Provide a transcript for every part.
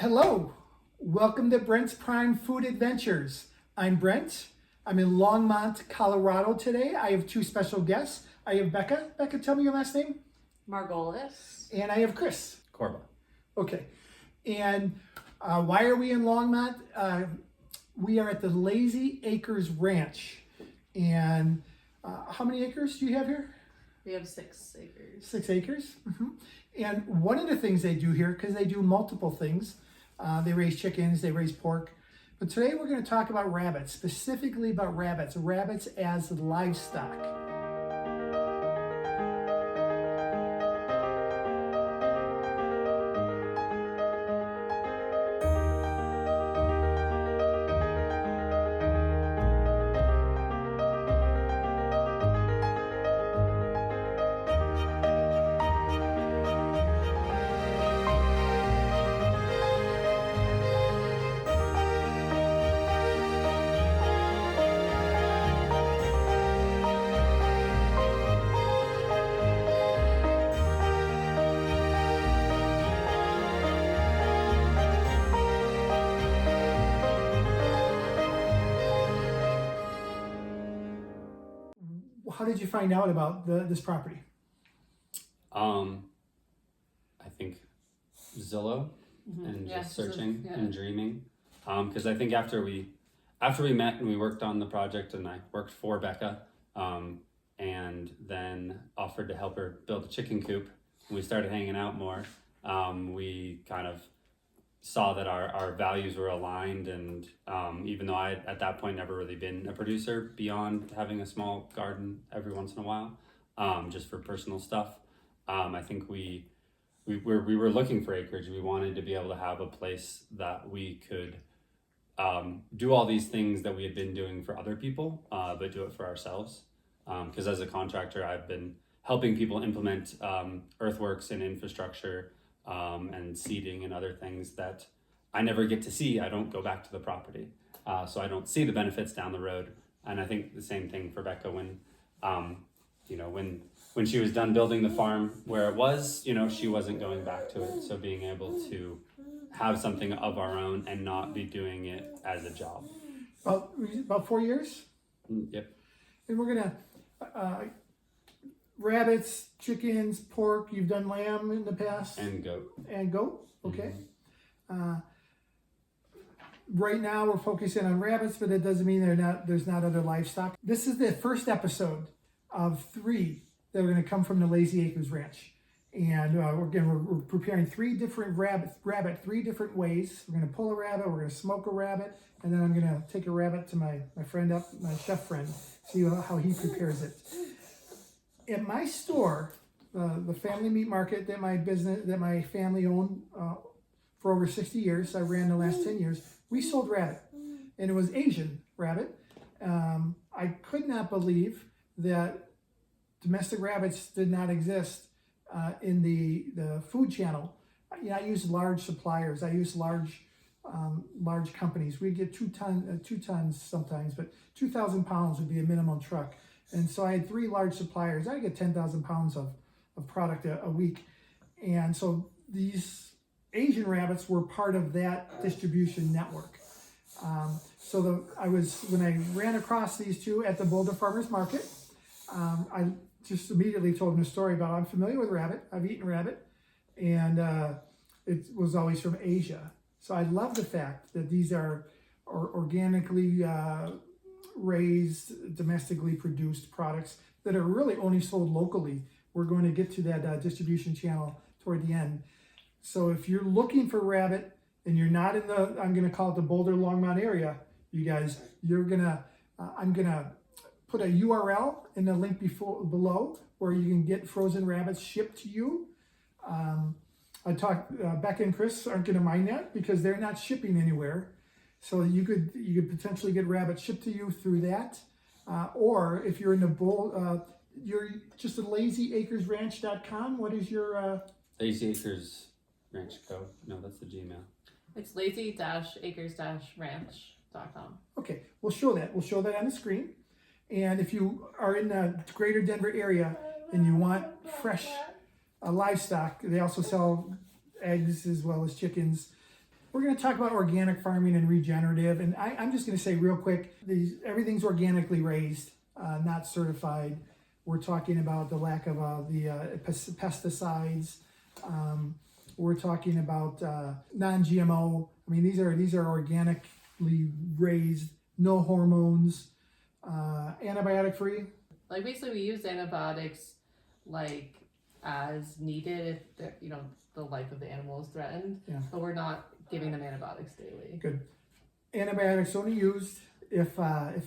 Hello, welcome to Brent's Prime Food Adventures. I'm Brent. I'm in Longmont, Colorado today. I have two special guests. I have Becca. Becca, tell me your last name. Margolis. And I have Kris. Korba. Okay. And why are we in Longmont? We are at the Lazy Acres Ranch. And how many acres do you have here? We have 6 acres. 6 acres. Mm-hmm. And one of the things they do here, because they do multiple things, they raise chickens, they raise pork. But today we're going to talk about rabbits, specifically about rabbits as livestock. How did you find out about this property? I think Zillow and just searching and dreaming. Because I think after we met and we worked on the project and I worked for Becca, and then offered to help her build a chicken coop, and we started hanging out more, we kind of saw that our values were aligned, and even though I had at that point never really been a producer beyond having a small garden every once in a while, just for personal stuff, I think we were looking for acreage. We wanted to be able to have a place that we could do all these things that we had been doing for other people, but do it for ourselves. Because as a contractor, I've been helping people implement earthworks and infrastructure, and seeding and other things that I never get to see. I don't go back to the property, so I don't see the benefits down the road. And I think the same thing for Becca when she was done building the farm where it was, she wasn't going back to it. So being able to have something of our own and not be doing it as a job. About 4 years? Yep. And we're gonna rabbits, chickens, pork. You've done lamb in the past. And goat. Okay. Mm-hmm. Right now we're focusing on rabbits, but it doesn't mean there's not other livestock. This is the first episode of 3 that are going to come from the Lazy Acres Ranch. And we're preparing 3 different rabbit 3 different ways. We're going to pull a rabbit, we're going to smoke a rabbit, and then I'm going to take a rabbit to my chef friend, see how he prepares it. At my store, the family meat market that my family owned for over 60 years, I ran the last 10 years, we sold rabbit, and it was Asian rabbit. I could not believe that domestic rabbits did not exist in the food channel. I used large suppliers. I used large companies. We'd get 2 tons sometimes, but 2,000 pounds would be a minimum truck. And so I had 3 large suppliers. I get 10,000 pounds of product a week. And so these Asian rabbits were part of that distribution network. When I ran across these 2 at the Boulder Farmers Market, I just immediately told them a story about I'm familiar with rabbit. I've eaten rabbit. And it was always from Asia. So I love the fact that these are organically raised, domestically produced products that are really only sold locally. We're going to get to that distribution channel toward the end. So if you're looking for rabbit and you're not in I'm going to call it the Boulder Longmont area, you guys, I'm going to put a URL in the link below where you can get frozen rabbits shipped to you. Becca and Kris aren't going to mind that because they're not shipping anywhere. So you could potentially get rabbits shipped to you through that. Or if you're in the you're just at lazyacresranch.com. What is your... Lazy Acres Ranch code. No, that's the Gmail. It's lazy-acres-ranch.com. Okay, we'll show that. We'll show that on the screen. And if you are in the greater Denver area and you want fresh livestock, they also sell eggs as well as chickens. We're going to talk about organic farming and regenerative, and I'm just going to say real quick, everything's organically raised, not certified. We're talking about the lack of the pesticides. We're talking about non-GMO. I mean, these are organically raised, no hormones, antibiotic free. Like basically, we use antibiotics like as needed if the life of the animal is threatened. Yeah. But we're not giving them antibiotics daily. Good. Antibiotics only used if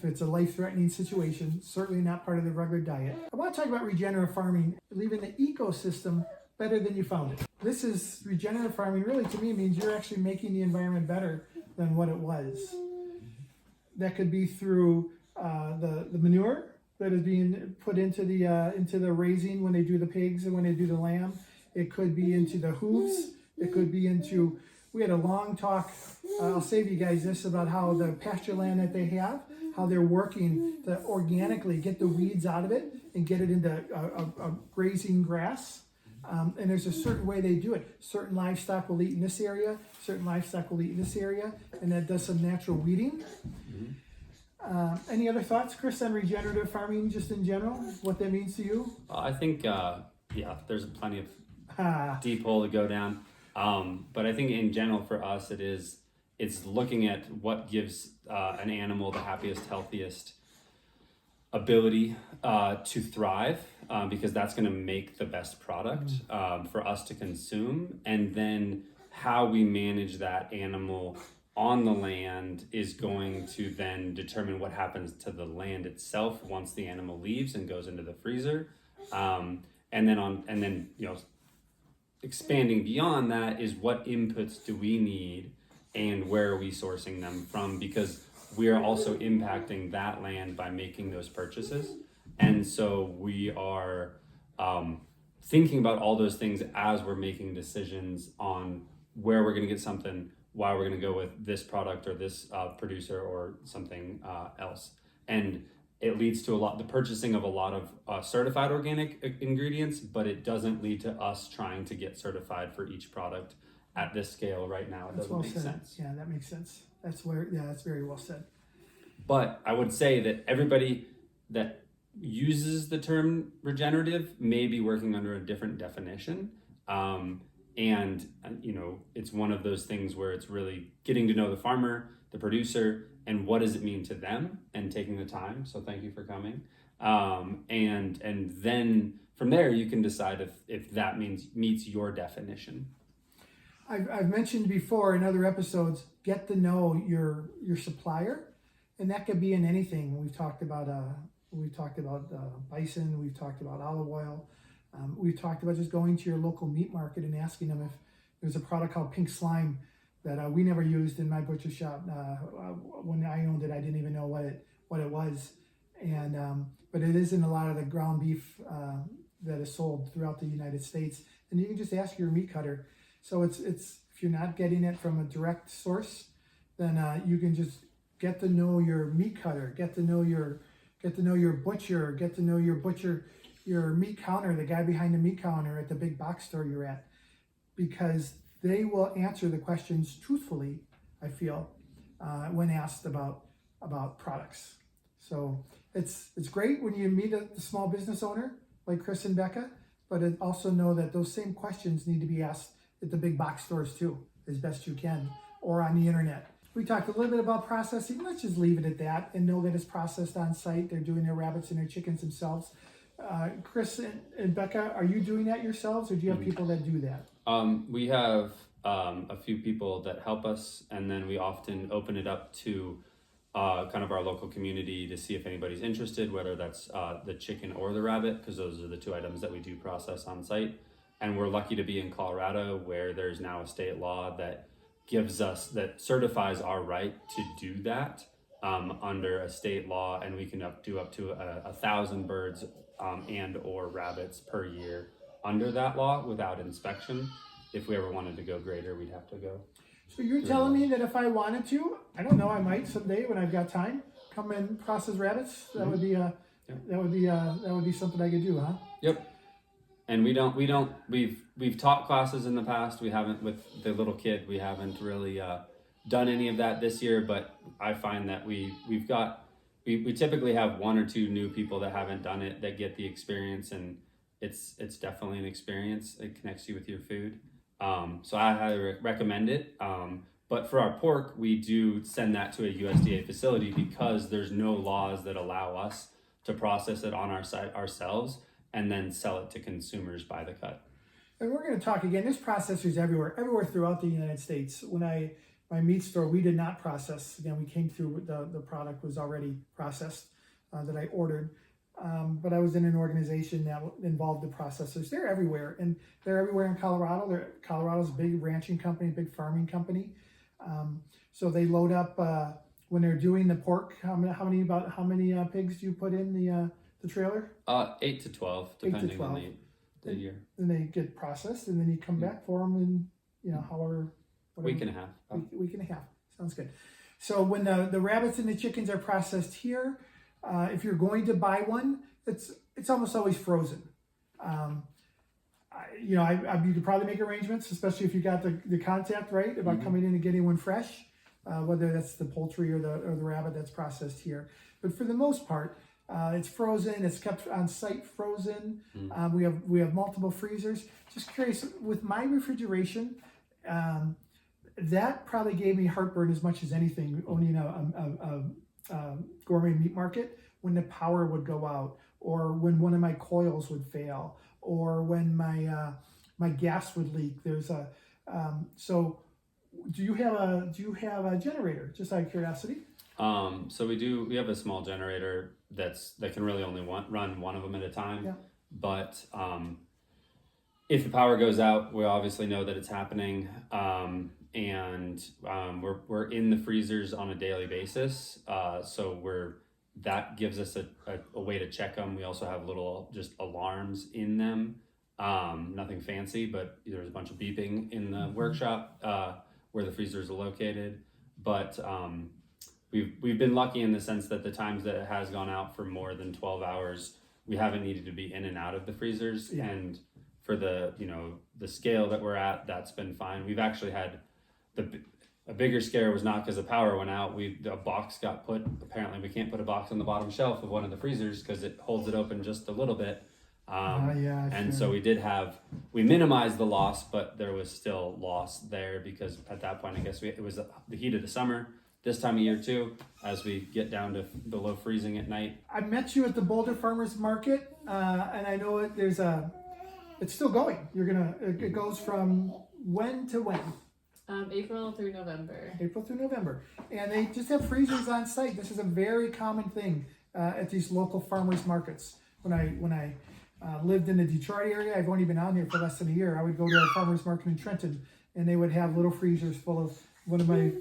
it's a life-threatening situation, certainly not part of the regular diet. I want to talk about regenerative farming, leaving the ecosystem better than you found it. This is regenerative farming. Really, to me, means you're actually making the environment better than what it was. That could be through the manure that is being put into the raising when they do the pigs and when they do the lamb. It could be into the hooves. It could be into. We had a long talk. I'll save you guys this about how the pasture land that they have, how they're working to organically get the weeds out of it and get it into a grazing grass. And there's a certain way they do it. Certain livestock will eat in this area, certain livestock will eat in this area, and that does some natural weeding. Any other thoughts, Kris, on regenerative farming just in general? What that means to you? I think, there's plenty of deep hole to go down. But I think in general for us, it's looking at what gives an animal the happiest, healthiest ability to thrive, because that's going to make the best product for us to consume. And then how we manage that animal on the land is going to then determine what happens to the land itself once the animal leaves and goes into the freezer. And then expanding beyond that is what inputs do we need and where are we sourcing them from, because we are also impacting that land by making those purchases. And so we are thinking about all those things as we're making decisions on where we're going to get something, why we're going to go with this product or this producer or something else. And it leads to the purchasing of a lot of certified organic ingredients, but it doesn't lead to us trying to get certified for each product at this scale right now. It doesn't make sense. Yeah, that makes sense. That's very well said. But I would say that everybody that uses the term regenerative may be working under a different definition. And it's one of those things where it's really getting to know the farmer, the producer, and what does it mean to them, and taking the time. So thank you for coming. And then from there you can decide if that meets your definition. I've mentioned before in other episodes, get to know your supplier, and that could be in anything. We've talked about bison. We've talked about olive oil. We've talked about just going to your local meat market and asking them if there's a product called pink slime that we never used in my butcher shop. When I owned it, I didn't even know what it was, and but it is in a lot of the ground beef that is sold throughout the United States. And you can just ask your meat cutter. So it's if you're not getting it from a direct source, then you can just get to know your meat cutter, get to know your butcher, get to know your meat counter, the guy behind the meat counter at the big box store you're at, because they will answer the questions truthfully, I feel, when asked about products. So it's great when you meet a small business owner like Kris and Becca, but also know that those same questions need to be asked at the big box stores too, as best you can, or on the internet. We talked a little bit about processing. Let's just leave it at that and know that it's processed on site. They're doing their rabbits and their chickens themselves. Kris and Becca, are you doing that yourselves, or do you have people that do that? We have a few people that help us, and then we often open it up to kind of our local community to see if anybody's interested, whether that's the chicken or the rabbit, because those are the two items that we do process on site. And we're lucky to be in Colorado, where there's now a state law that certifies our right to do that under a state law, and we can do up to 1,000 birds and or rabbits per year under that law without inspection. If we ever wanted to go greater, we'd have to go. So you're telling me that if I wanted to, I don't know, I might someday when I've got time, come and process rabbits. That would be that would be something I could do, huh? Yep. And we've taught classes in the past. We haven't, with the little kid, we haven't really done any of that this year, but I find that we typically have 1 or 2 new people that haven't done it that get the experience, and it's definitely an experience. It connects you with your food. So I highly recommend it. But for our pork, we do send that to a USDA facility because there's no laws that allow us to process it on our site ourselves and then sell it to consumers by the cut. And we're going to talk again. There's processors everywhere throughout the United States. When my meat store, we did not process. Again, we came through, the product was already processed that I ordered. But I was in an organization that involved the processors. They're everywhere, and they're everywhere in Colorado. Colorado's a big ranching company, big farming company. So they load up when they're doing the pork. How many pigs do you put in the trailer? 8 to 12, depending on the year. Then they get processed, and then you come back for them in however. Week and a half. Week and a half. Sounds good. So when the rabbits and the chickens are processed here, if you're going to buy one, it's almost always frozen. You could probably make arrangements, especially if you got the contact right about coming in and getting one fresh, whether that's the poultry or the rabbit that's processed here. But for the most part, it's frozen. It's kept on site frozen. We have multiple freezers. Just curious, with my refrigeration, that probably gave me heartburn as much as anything, owning a gourmet meat market, when the power would go out, or when one of my coils would fail, or when my gas would leak. So do you have a generator, just out of curiosity? So we have a small generator that can really only run one of them at a time. Yeah. But if the power goes out, we obviously know that it's happening. And we're in the freezers on a daily basis. So that gives us a way to check them. We also have little just alarms in them. Nothing fancy, but there's a bunch of beeping in the workshop where the freezers are located. But we've been lucky in the sense that the times that it has gone out for more than 12 hours, we haven't needed to be in and out of the freezers. Yeah. And for the scale that we're at, that's been fine. We've actually had a bigger scare was not because the power went out. A box got put. Apparently, we can't put a box on the bottom shelf of one of the freezers because it holds it open just a little bit. And so we minimized the loss, but there was still loss there because at that point, I guess it was the heat of the summer. This time of year too, as we get down to below freezing at night. I met you at the Boulder Farmers Market, and I know it's still going. It goes from when to when? April through November. April through November. And they just have freezers on site. This is a very common thing at these local farmers markets. When I lived in the Detroit area, I've only been out here for less than a year. I would go to a farmers market in Trenton, and they would have little freezers full of, one of my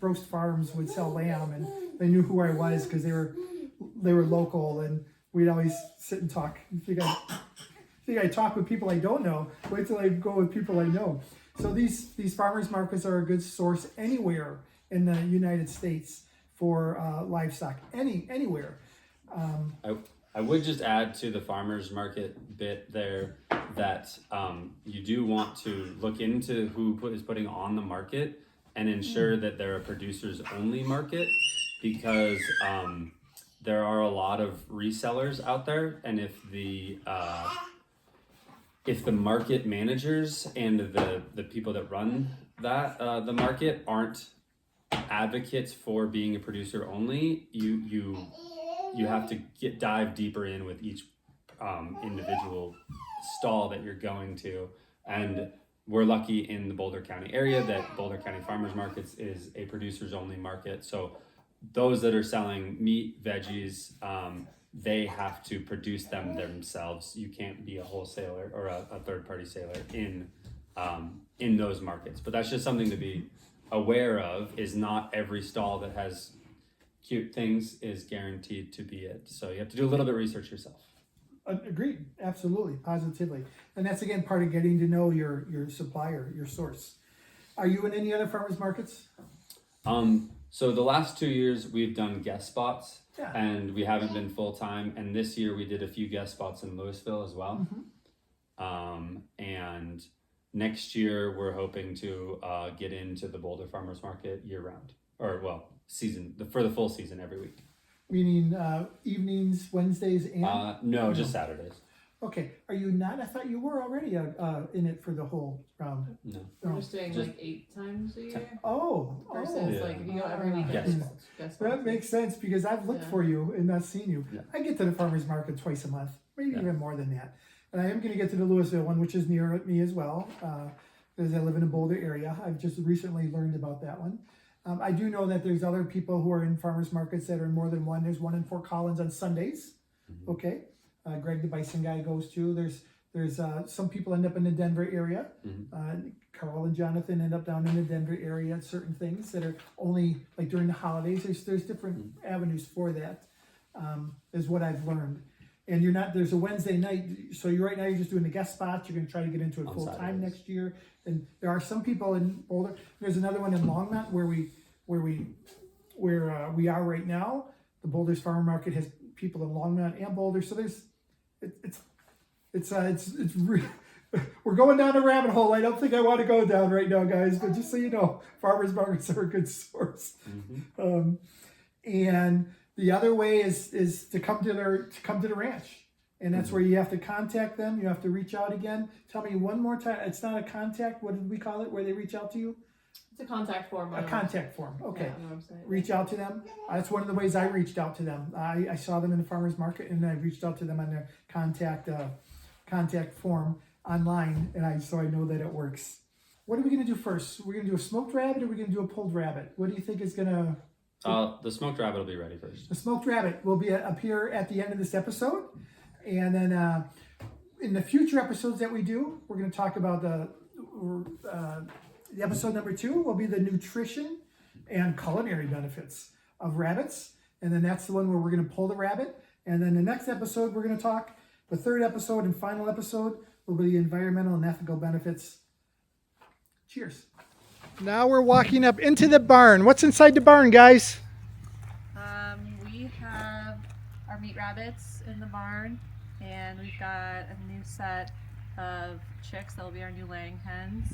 roast farms would sell lamb, and they knew who I was because they were local, and we'd always sit and talk. You think I talk with people I don't know? Wait till I go with people I know. So these farmers markets are a good source anywhere in the United States for livestock, anywhere. I would just add to the farmers market bit there that you do want to look into who is putting on the market and ensure that they're a producers only market, because there are a lot of resellers out there, and if the market managers and the people that run the market aren't advocates for being a producer only, you have to dive deeper in with each individual stall that you're going to. And we're lucky in the Boulder County area that Boulder County Farmers Markets is a producers only market. So those that are selling meat, veggies, they have to produce them themselves. You can't be a wholesaler or a third-party seller in those markets. But that's just something to be aware of, is not every stall that has cute things is guaranteed to be it. So you have to do a little bit of research yourself. Agreed, absolutely, positively. And that's, again, part of getting to know your supplier, your source. Are you in any other farmers markets? So the last 2 years we've done guest spots. Yeah. And we haven't been full-time, and this year we did a few guest spots in Louisville as well. And next year we're hoping to get into the Boulder Farmers Market year round, or well, for the full season every week. Meaning evenings, Wednesdays, and no, just Saturdays. Okay, are you not? I thought you were already in it for the whole round. No, we're just doing like 8 times a year. Versus like if you go every weekend. Yes. That makes sense because I've looked for you and not seen you. Yeah. I get to the farmers market twice a month, maybe even more than that. And I am going to get to the Louisville one, which is near me as well, because I live in a Boulder area. I've just recently learned about that one. I do know that there's other people who are in farmers markets that are in more than one. There's one in Fort Collins on Sundays. Mm-hmm. Okay. Greg the Bison guy goes to. There's some people end up in the Denver area. Mm-hmm. Carl and Jonathan end up down in the Denver area at certain things that are only like during the holidays. There's different avenues for that, is what I've learned. And there's a Wednesday night, so right now you're just doing the guest spots. You're going to try to get into it full time next year. And there are some people in Boulder. There's another one in Longmont where we are right now. The Boulder's Farmer Market has people in Longmont and Boulder. So it's we're going down a rabbit hole. I don't think I want to go down right now, guys. But just so you know, farmers markets are a good source. Mm-hmm. And the other way is to come to the ranch, and that's where you have to contact them. You have to reach out again. Tell me one more time. It's not a contact. What did we call it? Where they reach out to you? It's a contact form. A contact form. Okay. Yeah, reach out to them. That's one of the ways I reached out to them. I saw them in the farmers market, and I reached out to them on their contact form online, and so I know that it works. What are we going to do first? We're going to do a smoked rabbit, or are we going to do a pulled rabbit? What do you think is going to... The smoked rabbit will be ready first. The smoked rabbit will be up here at the end of this episode. And then in the future episodes that we do, we're going to talk about the episode number 2 will be the nutrition and culinary benefits of rabbits. And then that's the one where we're going to pull the rabbit. And then the next episode, we're going to talk, the third episode and final episode will be the environmental and ethical benefits. Cheers. Now we're walking up into the barn. What's inside the barn, guys? We have our meat rabbits in the barn, and we've got a new set of chicks that will be our new laying hens,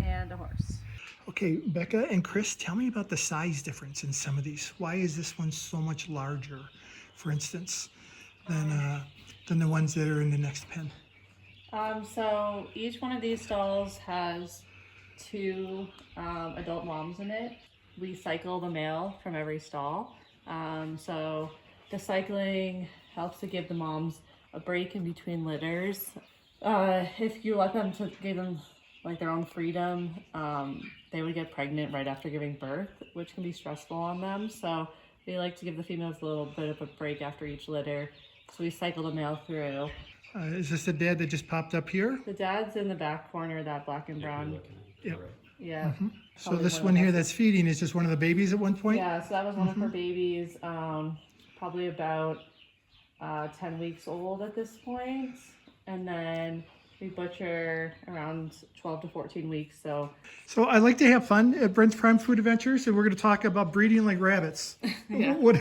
and a horse. Okay, Becca and Kris, tell me about the size difference in some of these. Why is this one so much larger, for instance, than the ones that are in the next pen? So each one of these stalls has 2 adult moms in it. We cycle the male from every stall. So the cycling helps to give the moms a break in between litters. If you let them give them like their own freedom, they would get pregnant right after giving birth, which can be stressful on them. So we like to give the females a little bit of a break after each litter. So we cycle the male through. Is this the dad that just popped up here? The dad's in the back corner, that black and brown. Yep. Yeah. Mm-hmm. So this one here that's feeding is just one of the babies at one point? Yeah, so that was one of her babies, probably about 10 weeks old at this point. And then we butcher around 12 to 14 weeks. So I like to have fun at Brent's Prime Food Adventures, and we're going to talk about breeding like rabbits. Yeah. What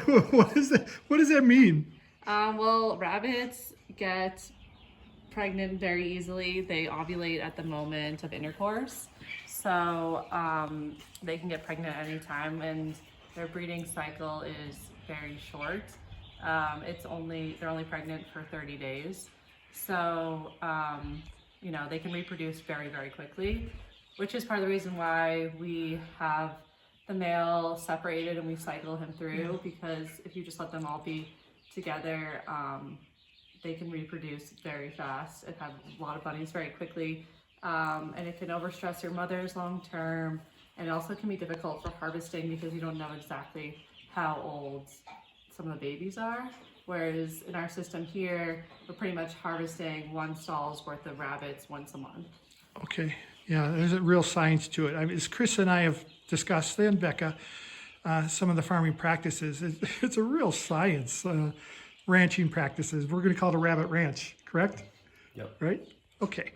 is that? What does that mean? Well, rabbits get pregnant very easily. They ovulate at the moment of intercourse. So they can get pregnant at any time, and their breeding cycle is very short. They're only pregnant for 30 days. So, they can reproduce very, very quickly, which is part of the reason why we have the male separated and we cycle him through, because if you just let them all be together, they can reproduce very fast and have a lot of bunnies very quickly. And it can overstress your mothers long term, and it also can be difficult for harvesting because you don't know exactly how old some of the babies are. Whereas in our system here, we're pretty much harvesting 1 stall's worth of rabbits once a month. Okay, yeah, there's a real science to it. I mean, as Kris and I have discussed, and Becca, some of the farming practices, it's a real science, ranching practices. We're going to call it a rabbit ranch, correct? Yep. Right? Okay.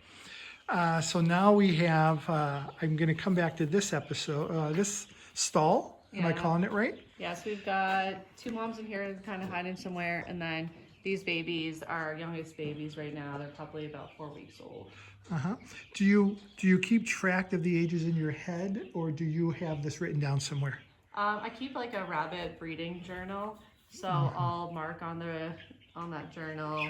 So now we have, I'm going to come back to this episode, this stall. Am I calling it right? Yes, we've got 2 moms in here kind of hiding somewhere, and then these babies, our youngest babies right now, they're probably about 4 weeks old. Do you keep track of the ages in your head, or do you have this written down somewhere? I keep like a rabbit breeding journal, so I'll mark on that journal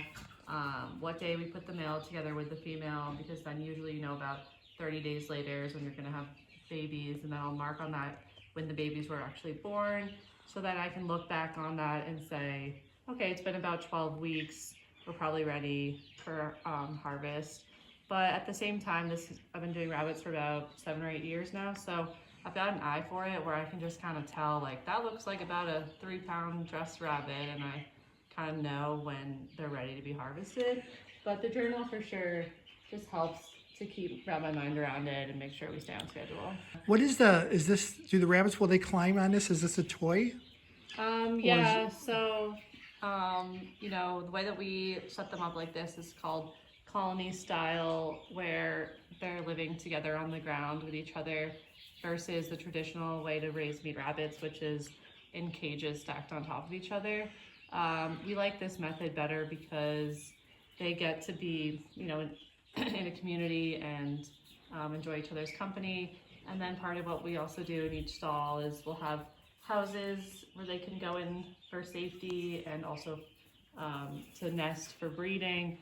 what day we put the male together with the female, because then usually, you know, about 30 days later is when you're gonna have babies, and then I'll mark on that when the babies were actually born, so that I can look back on that and say, okay, it's been about 12 weeks, we're probably ready for harvest. But at the same time, I've been doing rabbits for about 7 or 8 years now, so I've got an eye for it where I can just kind of tell, like, that looks like about a 3-pound dressed rabbit, and I kind of know when they're ready to be harvested. But the journal for sure just helps to wrap my mind around it and make sure we stay on schedule. What is do the rabbits, will they climb on this? Is this a toy? Yeah, so, you know, the way that we set them up like this is called colony style, where they're living together on the ground with each other, versus the traditional way to raise meat rabbits, which is in cages stacked on top of each other. We like this method better because they get to be, you know, in a community and enjoy each other's company. And then part of what we also do in each stall is we'll have houses where they can go in for safety, and also to nest for breeding.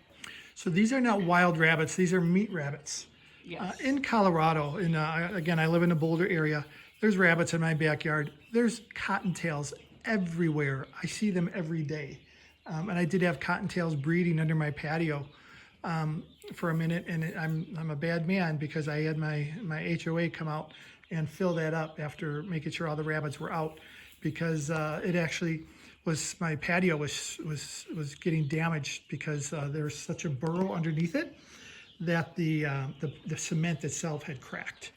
So these are not wild rabbits, these are meat rabbits. Yes. In Colorado, again, I live in the Boulder area, there's rabbits in my backyard. There's cottontails everywhere. I see them every day. And I did have cottontails breeding under my patio for a minute, and I'm a bad man because I had my HOA come out and fill that up after making sure all the rabbits were out, because it actually was, my patio was getting damaged because there's such a burrow underneath it that the cement itself had cracked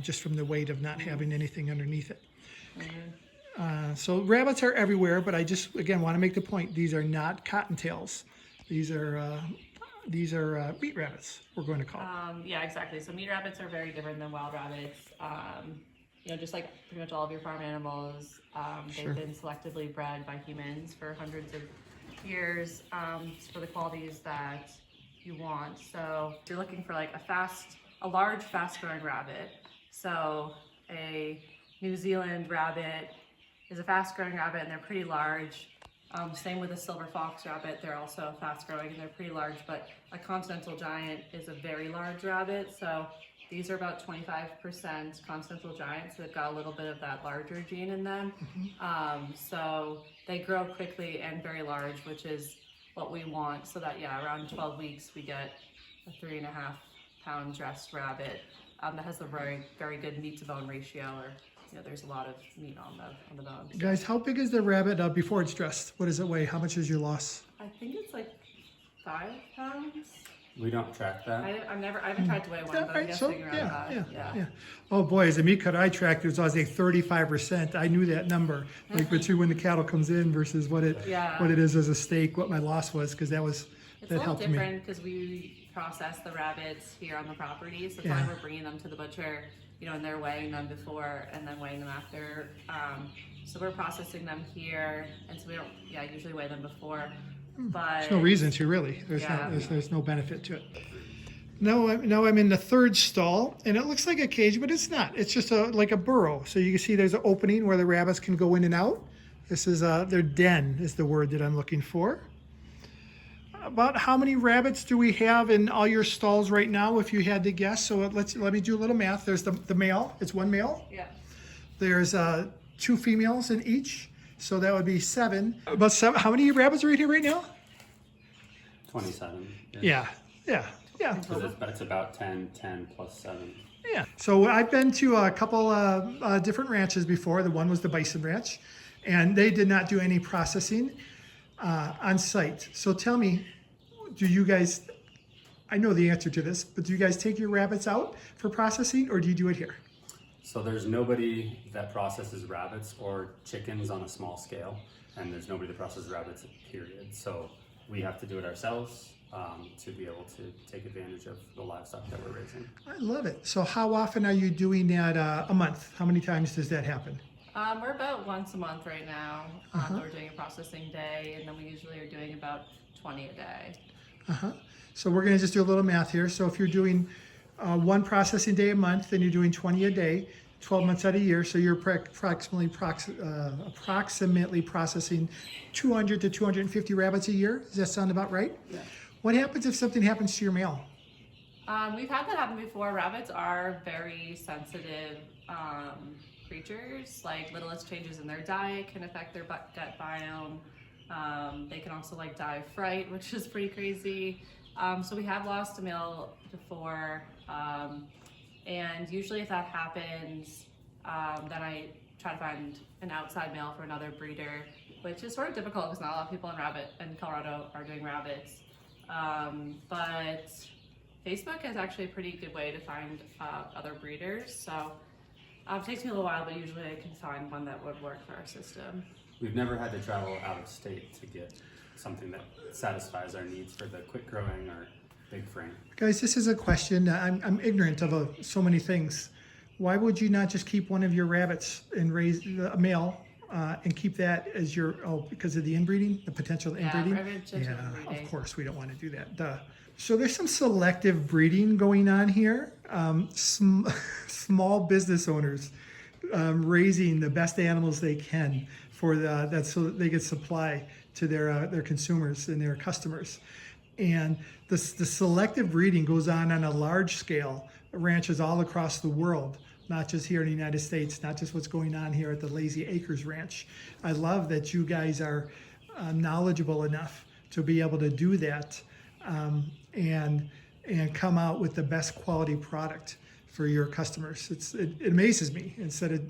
just from the weight of not having anything underneath it. So rabbits are everywhere, but I just, again, want to make the point, these are not cottontails. These are meat rabbits, we're going to call them. Yeah, exactly. So meat rabbits are very different than wild rabbits. You know, just like pretty much all of your farm animals, Sure. they've been selectively bred by humans for hundreds of years for the qualities that you want. So if you're looking for like a large, fast-growing rabbit, so a New Zealand rabbit is a fast-growing rabbit, and they're pretty large. Same with a silver fox rabbit, they're also fast-growing and they're pretty large, but a continental giant is a very large rabbit. So these are about 25% continental giants, so they've got a little bit of that larger gene in them. So they grow quickly and very large, which is what we want, so that, yeah, around 12 weeks we get a 3.5-pound dressed rabbit that has a very, very good meat to bone ratio, or, you know, there's a lot of meat on the bones. Guys, how big is the rabbit before it's dressed? What does it weigh? How much is your loss? I think it's like 5 pounds. We don't track that. I haven't tried to weigh one, but I'm guessing around that. Yeah. Oh boy, as a meat cutter, I tracked it, so I was like 35%. I knew that number, like between when the cattle comes in versus what it is as a steak, what my loss was, because that It's a little helped me. different because we process the rabbits here on the property, so that's why we're bringing them to the butcher, you know, and they're weighing them before and then weighing them after. So we're processing them here, and so we don't, usually weigh them before. But There's no reason to, really. There's no benefit to it. Now I'm in the third stall, and it looks like a cage, but it's not. It's just like a burrow. So you can see there's an opening where the rabbits can go in and out. This is their den is the word that I'm looking for. About how many rabbits do we have in all your stalls right now, if you had to guess? So let me do a little math. There's the male. It's one male. Yeah. There's 2 females in each. So that would be 7. About 7. How many rabbits are in here right now? 27. Yeah. But it's about 10 plus 7. Yeah. So I've been to a couple different ranches before. The one was the Bison Ranch, and they did not do any processing on site. So tell me, do you guys, I know the answer to this, but do you guys take your rabbits out for processing, or do you do it here? So there's nobody that processes rabbits or chickens on a small scale, and there's nobody that processes rabbits, period. So we have to do it ourselves to be able to take advantage of the livestock that we're raising. I love it. So how often are you doing that a month? How many times does that happen? We're about once a month right now. We're doing a processing day, and then we usually are doing about 20 a day. So we're going to just do a little math here. So if you're doing one processing day a month, then you're doing 20 a day, 12 months out of a year. So you're approximately processing 200 to 250 rabbits a year. Does that sound about right? Yeah. What happens if something happens to your male? We've had that happen before. Rabbits are very sensitive creatures. Like littlest changes in their diet can affect their gut biome. They can also like die of fright, which is pretty crazy. So we have lost a male before, and usually if that happens, then I try to find an outside male for another breeder, which is sort of difficult because not a lot of people in Colorado are doing rabbits. But Facebook is actually a pretty good way to find other breeders. So it takes me a little while, but usually I can find one that would work for our system. We've never had to travel out of state to get something that satisfies our needs for the quick growing or big frame. Guys, this is a question. I'm ignorant of so many things. Why would you not just keep one of your rabbits and raise a male and keep that as your, because of the inbreeding, the potential inbreeding? Of course, we don't want to do that. Duh. So there's some selective breeding going on here. Small business owners raising the best animals they can for that, so that they get supply to their consumers and their customers. And the selective breeding goes on a large scale, ranches all across the world, not just here in the United States, not just what's going on here at the Lazy Acres Ranch. I love that you guys are knowledgeable enough to be able to do that and come out with the best quality product for your customers. It amazes me. Instead of,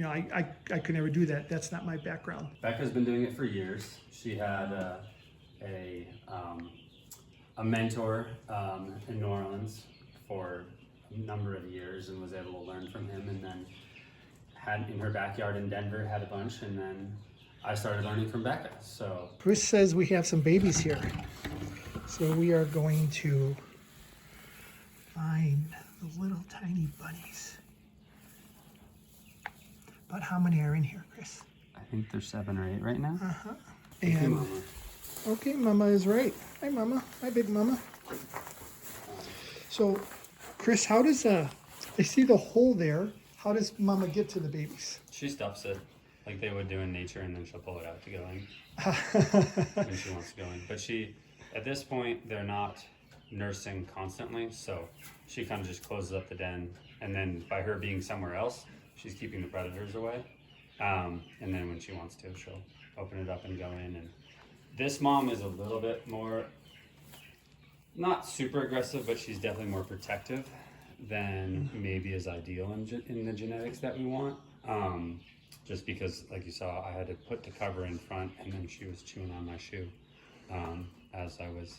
I could never do that. That's not my background. Becca's been doing it for years. She had a mentor in New Orleans for a number of years and was able to learn from him, and then had in her backyard in Denver, had a bunch, and then I started learning from Becca. So Kris says we have some babies here. So we are going to find the little tiny bunnies. But how many are in here, Kris? I think there's 7 or 8 right now. And Mama. okay, Mama is right. Hi, Mama. Hi, big Mama. So, Kris, how does I see the hole there? How does Mama get to the babies? She stuffs it like they would do in nature, and then she'll pull it out to go in when she wants to go in. But at this point, they're not nursing constantly, so she kind of just closes up the den, and then by her being somewhere else, she's keeping the predators away. And then when she wants to, she'll open it up and go in. And this mom is a little bit more, not super aggressive, but she's definitely more protective than maybe is ideal in the genetics that we want. Just because, like you saw, I had to put the cover in front, and then she was chewing on my shoe as I was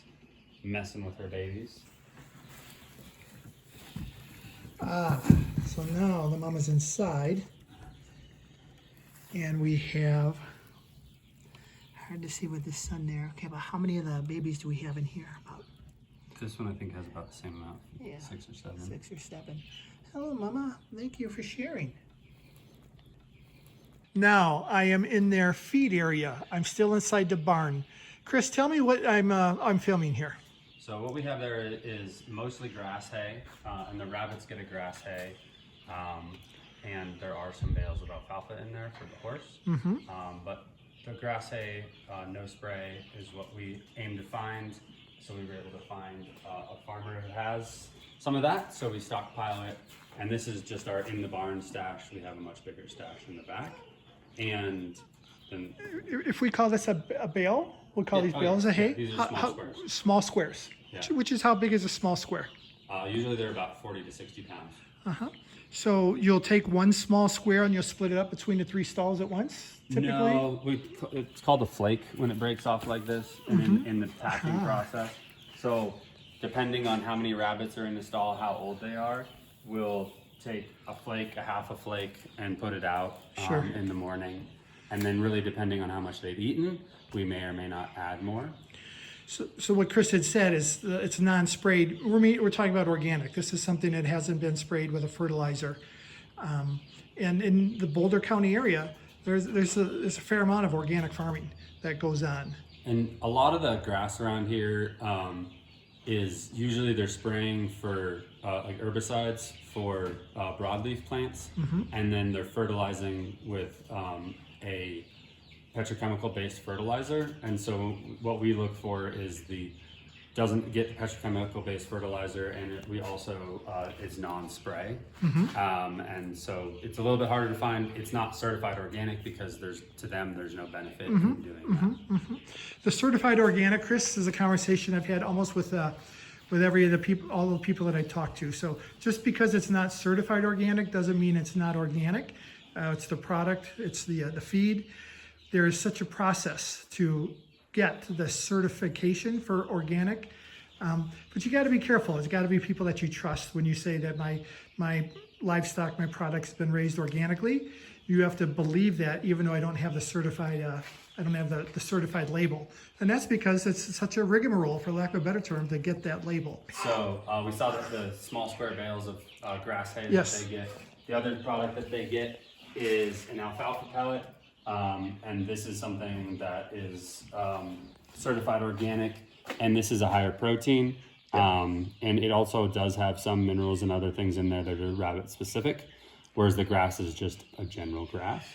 messing with her babies. So now the mama's inside, and we have, hard to see with the sun there. Okay, but how many of the babies do we have in here? About This one I think has about the same amount, 6 or 7. 6 or 7. Hello, Mama. Thank you for sharing. Now I am in their feed area. I'm still inside the barn. Kris, tell me what I'm filming here. So what we have there is mostly grass hay, and the rabbits get a grass hay, and there are some bales of alfalfa in there for the horse. But the grass hay, no spray, is what we aim to find. So we were able to find a farmer who has some of that, so we stockpile it. And this is just our in the barn stash. We have a much bigger stash in the back. And then, if we call this a bale, we'll call these bales of hay. These are small squares. Small squares. Yeah. Which is how big is a small square? Usually they're about 40 to 60 pounds. So you'll take one small square and you'll split it up between the 3 stalls at once, typically? No, it's called a flake when it breaks off like this in the packing process. So depending on how many rabbits are in the stall, how old they are, we'll take a flake, a half a flake, and put it out in the morning. And then really depending on how much they've eaten, we may or may not add more. So what Kris had said is it's non-sprayed. We're talking about organic. This is something that hasn't been sprayed with a fertilizer. And in the Boulder County area, there's a fair amount of organic farming that goes on. And a lot of the grass around here is usually they're spraying for like herbicides for broadleaf plants, and then they're fertilizing with a petrochemical based fertilizer. And so what we look for is doesn't get petrochemical based fertilizer, and we also is non-spray. And so it's a little bit harder to find. It's not certified organic because to them there's no benefit in doing that. The certified organic, Kris, is a conversation I've had almost with every of the people, all the people that I talk to. So just because it's not certified organic doesn't mean it's not organic. It's the product, it's the feed. There is such a process to get the certification for organic, but you got to be careful. It's got to be people that you trust. When you say that my livestock, my product's been raised organically, you have to believe that, even though I don't have the certified, I don't have the certified label, and that's because it's such a rigmarole, for lack of a better term, to get that label. So we saw that the small square bales of grass hay Yes. that they get. The other product that they get is an alfalfa pellet. And this is something that is certified organic, and this is a higher protein. And it also does have some minerals and other things in there that are rabbit specific, whereas the grass is just a general grass.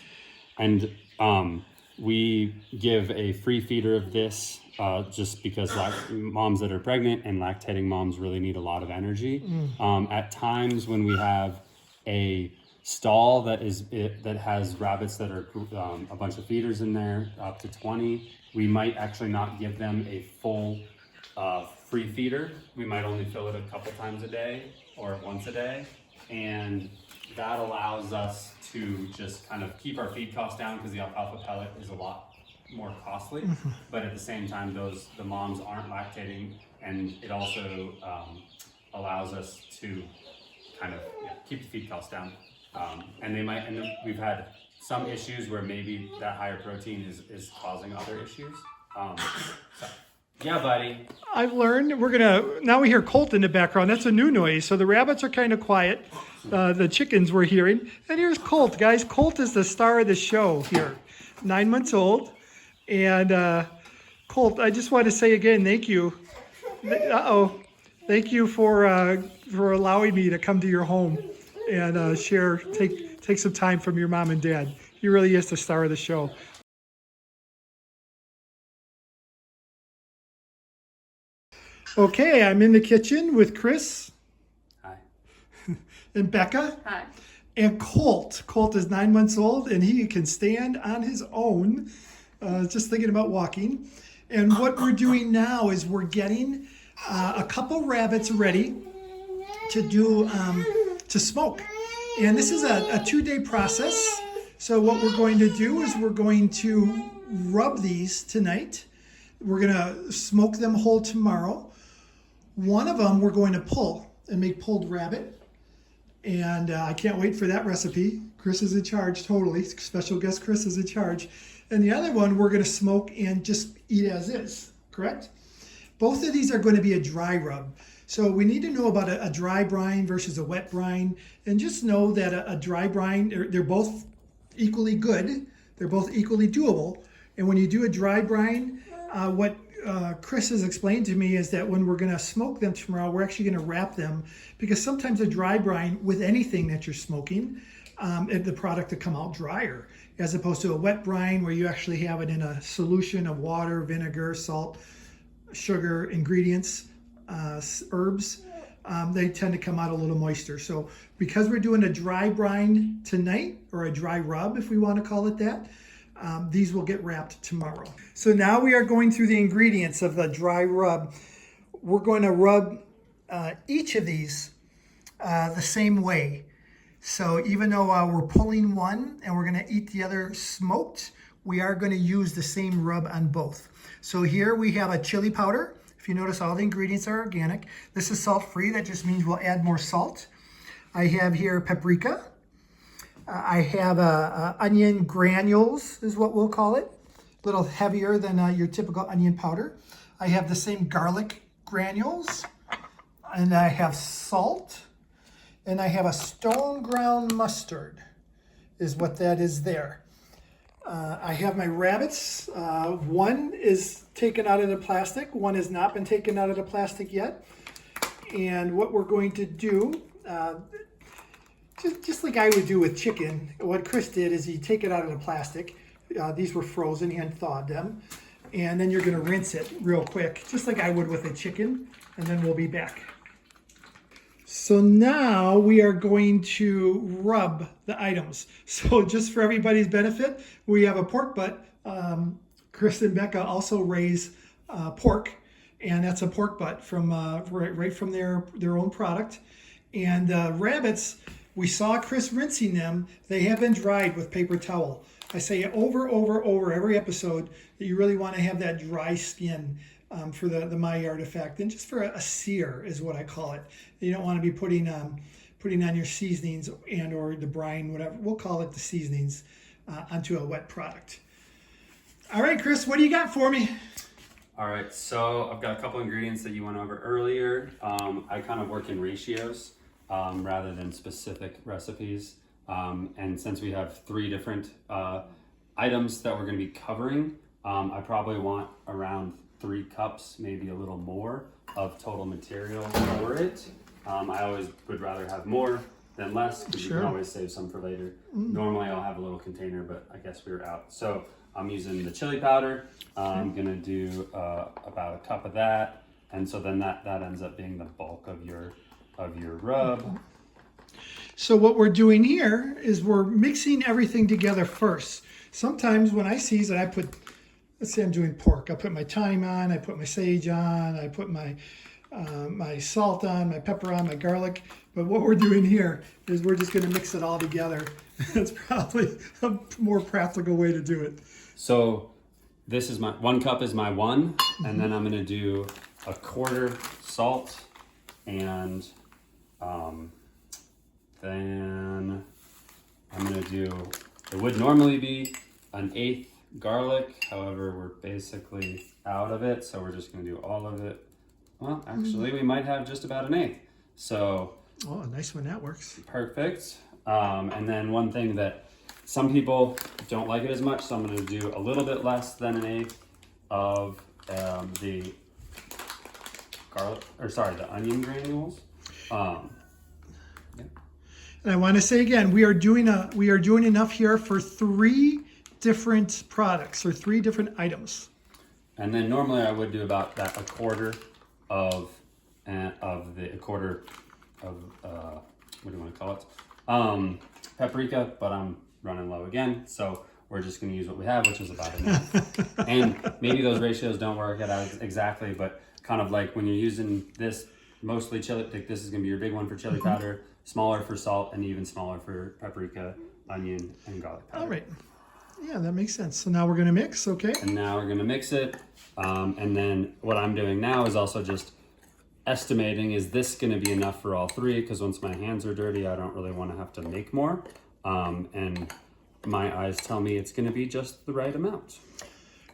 And we give a free feeder of this just because moms that are pregnant and lactating moms really need a lot of energy. At times when we have a stall that has rabbits that are a bunch of feeders in there, up to 20, we might actually not give them a full free feeder. We might only fill it a couple times a day or once a day, and that allows us to just kind of keep our feed costs down, because the alfalfa pellet is a lot more costly, but at the same time the moms aren't lactating, and it also allows us to kind of keep the feed costs down. And we've had some issues where maybe that higher protein is causing other issues. So, yeah, buddy. I've learned now we hear Colt in the background. That's a new noise. So the rabbits are kind of quiet. The chickens we're hearing. And here's Colt, guys. Colt is the star of the show here. 9 months old. And Colt, I just want to say again, thank you. Thank you for allowing me to come to your home and take some time from your mom and dad. He really is the star of the show. Okay, I'm in the kitchen with Kris. Hi. And Becca. Hi. And Colt. Colt is 9 months old, and he can stand on his own, just thinking about walking. And what we're doing now is we're getting a couple rabbits ready to smoke. And this is a 2-day process. So what we're going to do is we're going to rub these tonight. We're going to smoke them whole tomorrow. One of them we're going to pull and make pulled rabbit. And I can't wait for that recipe. Kris is in charge, totally. Special guest Kris is in charge. And the other one we're going to smoke and just eat as is, correct? Both of these are going to be a dry rub. So we need to know about a dry brine versus a wet brine. And just know that a dry brine, they're both equally good. They're both equally doable. And when you do a dry brine, what Kris has explained to me is that when we're going to smoke them tomorrow, we're actually going to wrap them, because sometimes a dry brine with anything that you're smoking, the product to come out drier, as opposed to a wet brine where you actually have it in a solution of water, vinegar, salt, sugar, ingredients, herbs. They tend to come out a little moister. So because we're doing a dry brine tonight, or a dry rub if we want to call it that, these will get wrapped tomorrow. So now we are going through the ingredients of the dry rub. We're going to rub each of these the same way. So even though we're pulling one and we're going to eat the other smoked, we are going to use the same rub on both. So here we have a chili powder. If you notice, all the ingredients are organic. This is salt-free. That just means we'll add more salt. I have here paprika. I have onion granules, is what we'll call it. A little heavier than your typical onion powder. I have the same garlic granules. And I have salt. and I have a stone ground mustard, is what that is there. I have my rabbits. One is taken out of the plastic. One has not been taken out of the plastic yet. And what we're going to do, just like I would do with chicken, what Kris did is he take it out of the plastic. These were frozen, he hadn't thawed them. And then you're gonna rinse it real quick, just like I would with a chicken, and then we'll be back. So now we are going to rub the items. So just for everybody's benefit, we have a pork butt. Kris and Becca also raise pork, and that's a pork butt from right from their own product. And rabbits, we saw Kris rinsing them. They have been dried with paper towel. I say over every episode that you really want to have that dry skin for the Maillard effect, and just for a sear is what I call it. You don't want to be putting on your seasonings and or the brine, whatever we'll call it, the seasonings onto a wet product. All right, Kris, what do you got for me? All right, so I've got a couple ingredients that you went over earlier. I kind of work in ratios rather than specific recipes. And since we have 3 different items that we're going to be covering, I probably want around 3 cups, maybe a little more of total material for it. I always would rather have more than less, because you can always save some for later. Normally I'll have a little container, but I guess we were out. So I'm using the chili powder. I'm gonna do about a cup of that, and so then that ends up being the bulk of your rub. So what we're doing here is we're mixing everything together first. Sometimes when I season, I put, let's say I'm doing pork, I put my thyme on, I put my sage on, I put my my salt on, my pepper on, my garlic. But what we're doing here is we're just going to mix it all together. That's probably a more practical way to do it. So this is my 1 cup is my 1, and then I'm going to do a 1/4 salt, and then I'm going to do, it would normally be 1/8 garlic. However, we're basically out of it, so we're just going to do all of it. Well, actually, we might have just about 1/8. So, oh, nice when that works. Perfect. And then one thing that some people don't like it as much, so I'm going to do a little bit less than 1/8 of the garlic, or sorry, the onion granules. And I want to say again, we are doing enough here for 3 different products or 3 different items. And then normally I would do about that 1/4 of what do you want to call it? Paprika, but I'm running low again, so we're just going to use what we have, which is about 1/8. And maybe those ratios don't work out exactly, but kind of like when you're using this, mostly chili, like this is going to be your big one for chili powder, smaller for salt, and even smaller for paprika, onion, and garlic powder. All right. Yeah, that makes sense. So now we're going to mix, okay? And now we're going to mix it. And then what I'm doing now is also just estimating, is this going to be enough for all 3? Because once my hands are dirty, I don't really want to have to make more. And my eyes tell me it's going to be just the right amount.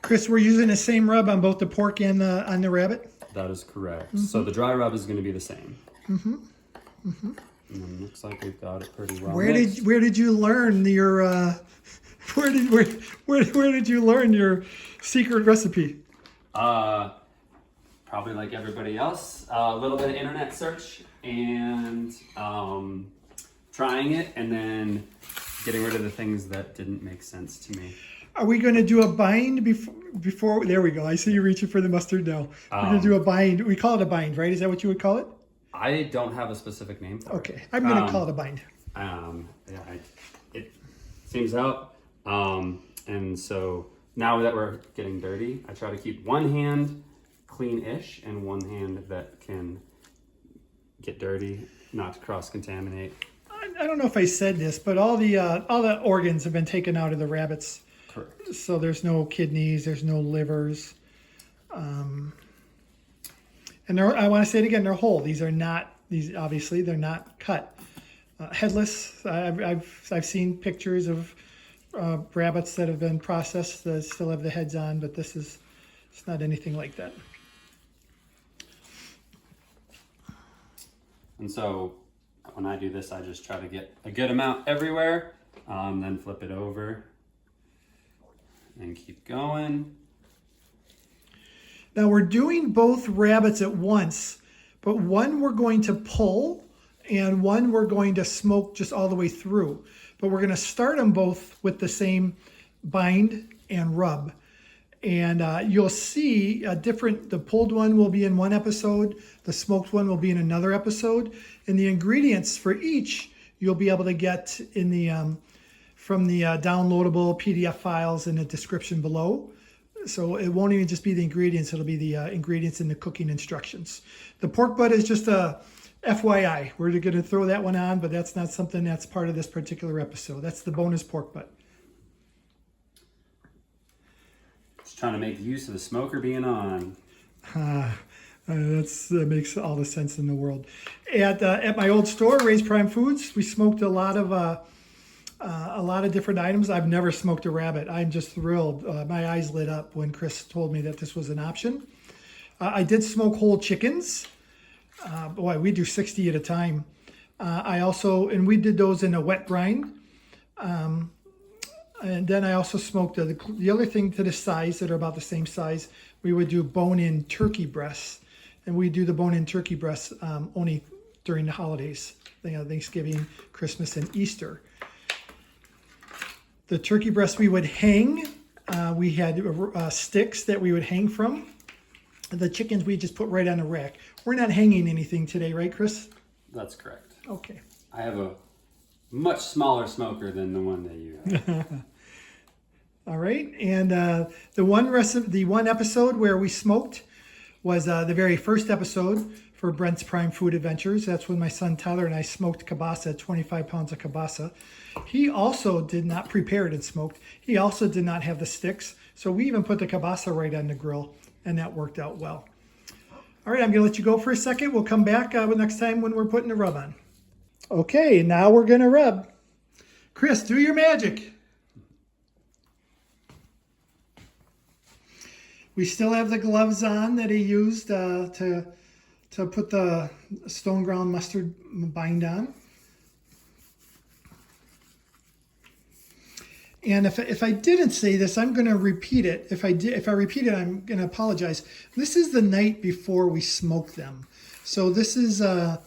Kris, we're using the same rub on both the pork and on the rabbit? That is correct. So the dry rub is going to be the same. And it looks like we've got it pretty well mixed. Where did you learn your where did you learn your secret recipe? Probably like everybody else, a little bit of internet search and trying it, and then getting rid of the things that didn't make sense to me. Are we going to do a bind before? There we go. I see you reaching for the mustard now. We're going to do a bind. We call it a bind, right? Is that what you would call it? I don't have a specific name for it. Okay, I'm going to call it a bind. It seems out. And so now that we're getting dirty, I try to keep one hand clean-ish and one hand that can get dirty, not to cross-contaminate. I don't know if I said this, but all the organs have been taken out of the rabbits. Correct. So there's no kidneys, there's no livers. And I want to say it again, they're whole. Obviously they're not cut. Headless. I've seen pictures of rabbits that have been processed that still have the heads on, but it's not anything like that. And so when I do this, I just try to get a good amount everywhere, then flip it over and keep going. Now we're doing both rabbits at once, but one we're going to pull and one we're going to smoke just all the way through. But we're going to start them both with the same bind and rub. And you'll see the pulled one will be in one episode, the smoked one will be in another episode, and the ingredients for each you'll be able to get in the from the downloadable PDF files in the description below. So it won't even just be the ingredients, it'll be the ingredients in the cooking instructions. The pork butt is just a FYI. We're going to throw that one on, but that's not something that's part of this particular episode. That's the bonus pork butt. Just trying to make use of the smoker being on. That makes all the sense in the world. At my old store, Raised Prime Foods, we smoked a lot of different items. I've never smoked a rabbit. I'm just thrilled. My eyes lit up when Kris told me that this was an option. I did smoke whole chickens. Boy, we do 60 at a time. And we did those in a wet brine. And then I also smoked the other thing to the size that are about the same size. We would do bone-in turkey breasts, and we do the bone-in turkey breasts only during the holidays, Thanksgiving, Christmas, and Easter. The turkey breast we would hang. We had sticks that we would hang from. The chickens we just put right on the rack. We're not hanging anything today, right, Kris? That's correct. Okay. I have a much smaller smoker than the one that you have. All right, and the one episode where we smoked was the very first episode for Brent's Prime Food Adventures. That's when my son Tyler and I smoked kielbasa, 25 pounds of kielbasa. He also did not prepare it and smoked. He also did not have the sticks, so we even put the kielbasa right on the grill, and that worked out well. All right, I'm going to let you go for a second. We'll come back next time when we're putting the rub on. Okay, now we're going to rub. Kris, do your magic. We still have the gloves on that he used to put the stone ground mustard bind on. And if I didn't say this, I'm going to repeat it. If I repeat it, I'm going to apologize. This is the night before we smoke them. So this is the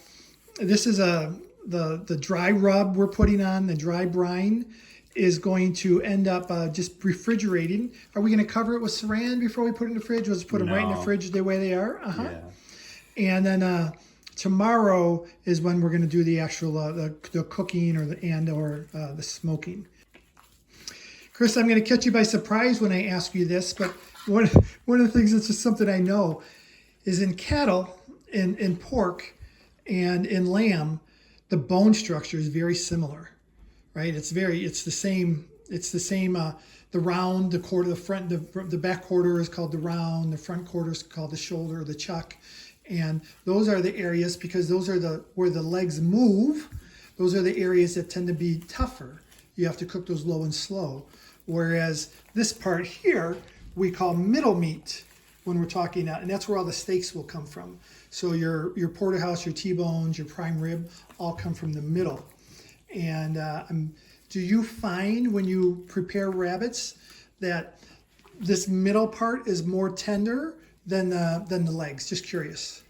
dry rub we're putting on, the dry brine is going to end up just refrigerating. Are we going to cover it with saran before we put it in the fridge? We'll just put them right in the fridge the way they are? Yeah. And then tomorrow is when we're going to do the actual the cooking or the smoking. Kris, I'm going to catch you by surprise when I ask you this, but one of the things that's just something I know is in cattle, in pork, and in lamb, the bone structure is very similar, right? It's the same. The round, the quarter, the front, the back quarter is called the round. The front quarter is called the shoulder or the chuck, and those are the areas because those are where the legs move. Those are the areas that tend to be tougher. You have to cook those low and slow. Whereas this part here we call middle meat when we're talking and that's where all the steaks will come from. So your porterhouse, your T-bones, your prime rib all come from the middle. And do you find when you prepare rabbits that this middle part is more tender than the legs? Just curious.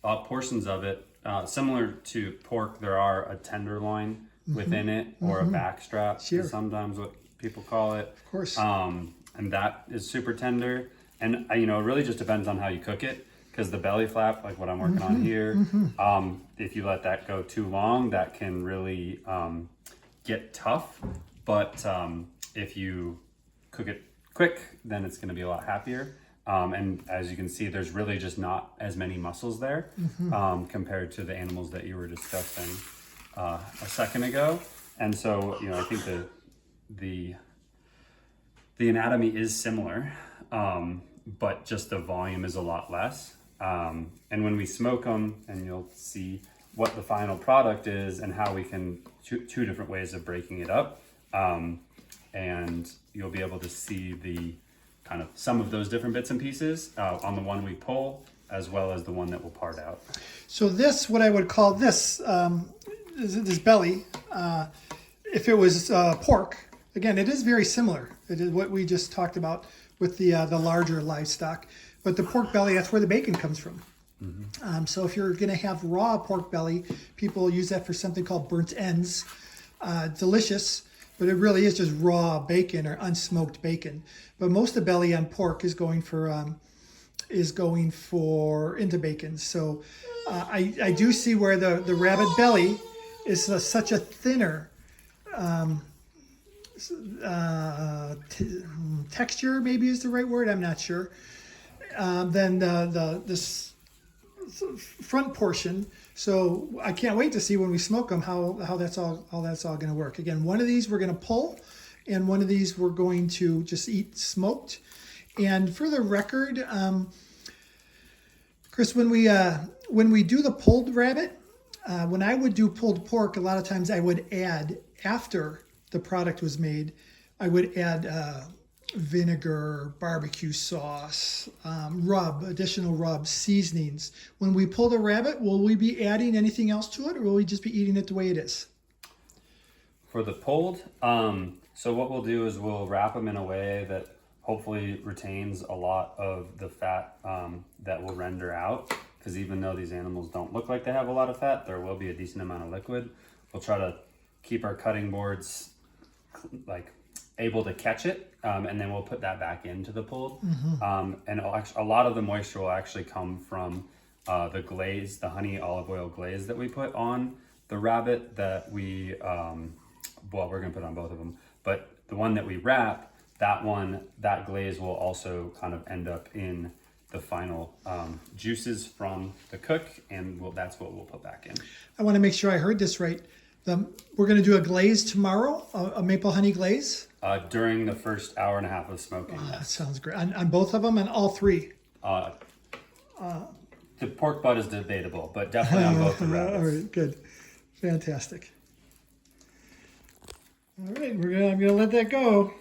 Portions of it, similar to pork, there are a tenderloin within it, or a backstrap, Sure. is sometimes what people call it. Of course. And that is super tender. And it really just depends on how you cook it, because the belly flap, like what I'm working on here, if you let that go too long, that can really get tough. But if you cook it quick, then it's going to be a lot happier. And as you can see, there's really just not as many muscles there compared to the animals that you were discussing a second ago. And so, I think the anatomy is similar, but just the volume is a lot less. And when we smoke them, and you'll see what the final product is and how we can, two different ways of breaking it up. And you'll be able to see the kind of some of those different bits and pieces on the one we pull, as well as the one that will part out. So this, what I would call this, this belly, if it was pork, again, it is very similar. It is what we just talked about with the larger livestock. But the pork belly, that's where the bacon comes from. So if you're going to have raw pork belly, people use that for something called burnt ends. Delicious, but it really is just raw bacon or unsmoked bacon. But most of the belly on pork is going for into bacon. So I do see where the rabbit belly is such a thinner texture, maybe is the right word. I'm not sure. Then this front portion. So I can't wait to see when we smoke them how that's all going to work. Again, one of these we're going to pull, and one of these we're going to just eat smoked. And for the record, Kris, when we do the pulled rabbit, when I would do pulled pork, a lot of times I would add, after the product was made, I would add vinegar, barbecue sauce, additional rub, seasonings. When we pull the rabbit, will we be adding anything else to it, or will we just be eating it the way it is? For the pulled, so what we'll do is we'll wrap them in a way that hopefully retains a lot of the fat that will render out, because even though these animals don't look like they have a lot of fat, there will be a decent amount of liquid. We'll try to keep our cutting boards like able to catch it, and then we'll put that back into the pulled. And a lot of the moisture will actually come from the glaze, the honey olive oil glaze that we put on the rabbit that we, we're gonna put on both of them, but the one that we wrap, that glaze will also kind of end up in the final juices from the cook, and that's what we'll put back in. I want to make sure I heard this right. We're going to do a glaze tomorrow, a maple honey glaze? During the first hour and a half of smoking. That sounds great. On both of them, and all three? The pork butt is debatable, but definitely on both the rabbits. All right, good. Fantastic. All right, I'm going to let that go.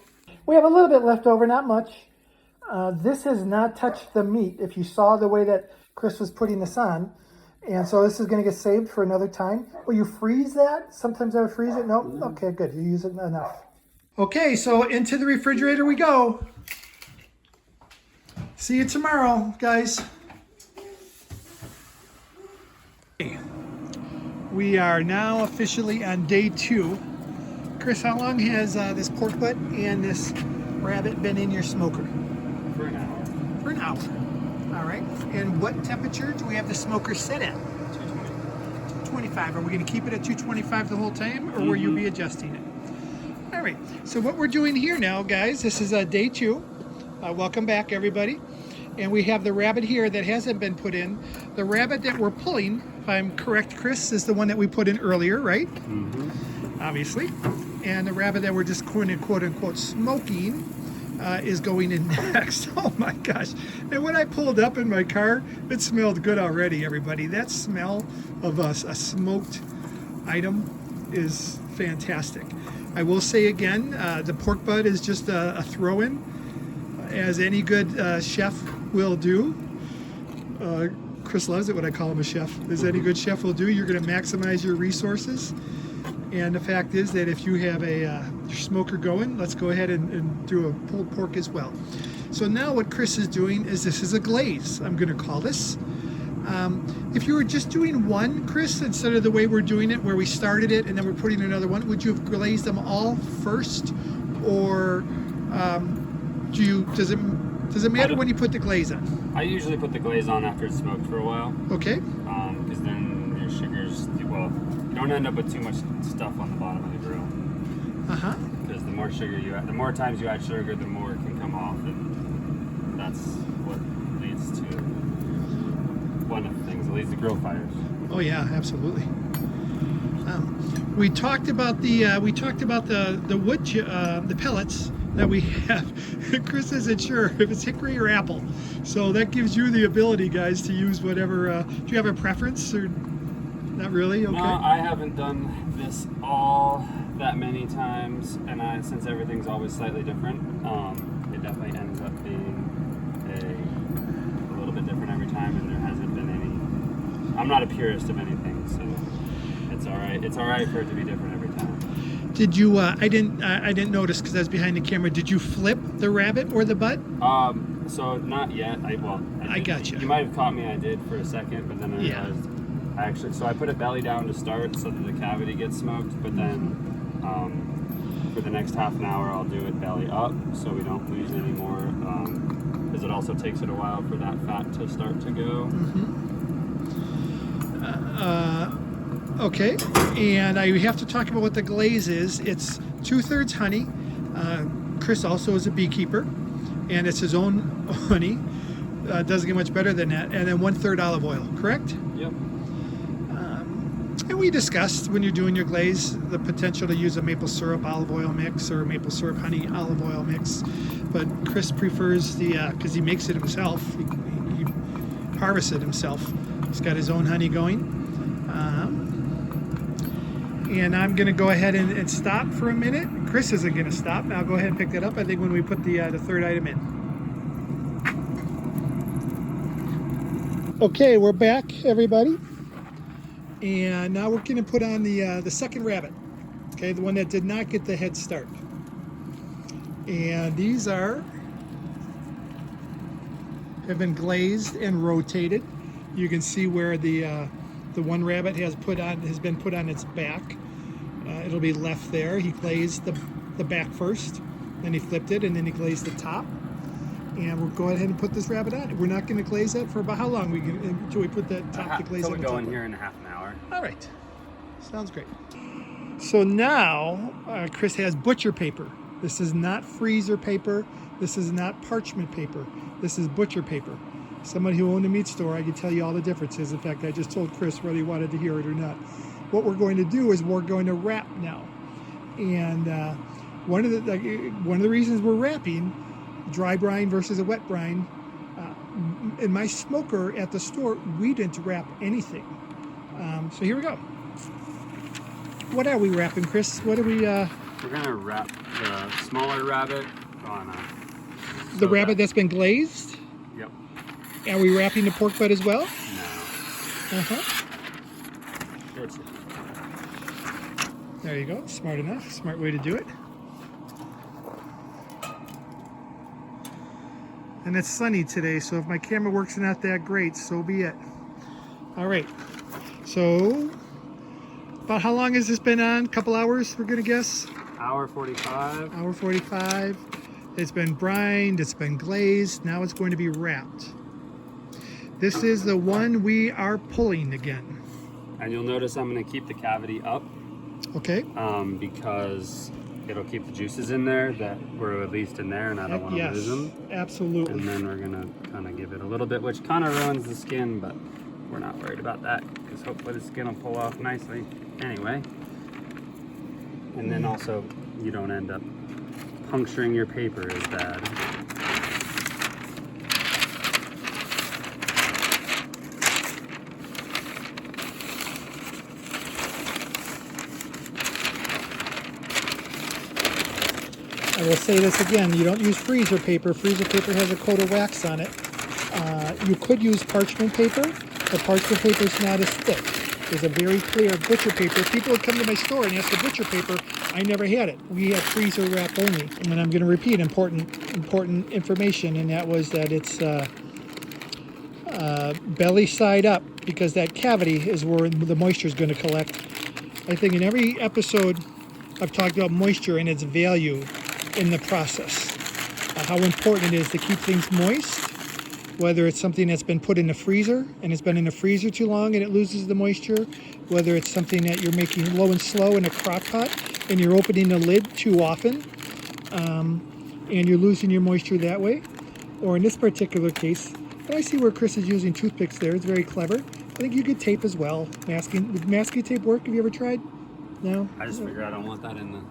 We have a little bit left over, not much. This has not touched the meat, if you saw the way that Kris was putting this on. And so this is going to get saved for another time. Will you freeze that? Sometimes I would freeze it. No? Okay, good. You use it enough. Okay, so into the refrigerator we go. See you tomorrow, guys. We are now officially on day 2. Kris, how long has this pork butt and this rabbit been in your smoker? For an hour. For an hour. All right. And what temperature do we have the smoker set at? 225. Are we going to keep it at 225 the whole time, or will you be adjusting it? All right. So what we're doing here now, guys, this is day 2. Welcome back, everybody. And we have the rabbit here that hasn't been put in. The rabbit that we're pulling, if I'm correct, Kris, is the one that we put in earlier, right? Obviously. And the rabbit that we're just quote unquote smoking is going in next. Oh my gosh. And when I pulled up in my car, it smelled good already, everybody. That smell of a smoked item is fantastic. I will say again, the pork butt is just a throw-in, as any good chef will do. Kris loves it when I call him a chef. As any good chef will do, you're going to maximize your resources. And the fact is that if you have a smoker going, let's go ahead and do a pulled pork as well. So now what Kris is doing is, this is a glaze, I'm going to call this. If you were just doing one, Kris, instead of the way we're doing it, where we started it and then we're putting another one, would you have glazed them all first? Or does it matter when you put the glaze on? I usually put the glaze on after it's smoked for a while. Okay. Because then your sugars do well. You don't end up with too much stuff on the bottom of the grill. Because the more sugar you add, the more times you add sugar, the more it can come off, and that's what leads to one of the things. It leads to grill fires. Oh yeah, absolutely. We talked about the wood the pellets that we have. Kris isn't sure if it's hickory or apple, so that gives you the ability, guys, to use whatever. Do you have a preference, or not really? Okay. No, I haven't done this all that many times, and since everything's always slightly different, it definitely ends up being a little bit different every time, and there hasn't been any. I'm not a purist of anything, so it's all right. It's all right for it to be different every time. Did you? I didn't notice because I was behind the camera. Did you flip the rabbit or the butt? So not yet. I gotcha. You might have caught me. I did for a second, but then I realized so I put it belly down to start so that the cavity gets smoked. But then for the next half an hour, I'll do it belly up so we don't lose any more. Because it also takes it a while for that fat to start to go. Okay, and I have to talk about what the glaze is. It's 2/3 honey. Kris also is a beekeeper, and it's his own honey. Doesn't get much better than that. And then 1/3 olive oil, correct? Yep. And we discussed when you're doing your glaze the potential to use a maple syrup olive oil mix or maple syrup honey olive oil mix. But Kris prefers the, because he makes it himself, he harvests it himself. He's got his own honey going. And I'm going to go ahead and stop for a minute. Kris isn't going to stop. I'll go ahead and pick that up, I think, when we put the third item in. Okay, we're back, everybody. And now we're going to put on the second rabbit. Okay, the one that did not get the head start. And these have been glazed and rotated. You can see where the one rabbit has been put on its back. It'll be left there. He glazed the back first, then he flipped it, and then he glazed the top. And we'll go ahead and put this rabbit on. We're not going to glaze that for about how long? Until we put that top to glaze on the top? We'll go in here in a half an hour. All right, sounds great. So now Kris has butcher paper. This is not freezer paper. This is not parchment paper. This is butcher paper. Somebody who owned a meat store, I can tell you all the differences. In fact, I just told Kris whether he wanted to hear it or not. What we're going to do is we're going to wrap now. And one of the reasons we're wrapping, dry brine versus a wet brine, in my smoker at the store, we didn't wrap anything. So here we go. What are we wrapping, Kris? What are we... We're going to wrap the smaller rabbit on the rabbit that's been glazed? Yep. Are we wrapping the pork butt as well? No. Uh-huh. It's There you go. Smart enough. Smart way to do it. And it's sunny today, so if my camera works not that great, so be it. All right. So, about how long has this been on? A couple hours, we're going to guess? Hour 45. Hour 45. It's been brined. It's been glazed. Now it's going to be wrapped. This is the one we are pulling again. And you'll notice I'm going to keep the cavity up. Okay. Because it'll keep the juices in there that were at least in there, and I don't want to lose them. Absolutely. And then we're going to kind of give it a little bit, which kind of ruins the skin, but we're not worried about that because hopefully the skin will pull off nicely anyway. And then also you don't end up puncturing your paper as bad. I will say this again, you don't use freezer paper. Freezer paper has a coat of wax on it. You could use parchment paper, but parchment paper is not as thick. There's a very clear butcher paper. People would come to my store and ask for butcher paper. I never had it. We had freezer wrap only. And I'm going to repeat important information, and that was that it's belly side up, because that cavity is where the moisture is going to collect. I think in every episode I've talked about moisture and its value in the process. How important it is to keep things moist, whether it's something that's been put in the freezer and it's been in the freezer too long and it loses the moisture, whether it's something that you're making low and slow in a crock pot and you're opening the lid too often and you're losing your moisture that way, or in this particular case, and I see where Kris is using toothpicks there. It's very clever. I think you could tape as well. Would masking tape work? Have you ever tried? No? I just figured I don't want that in the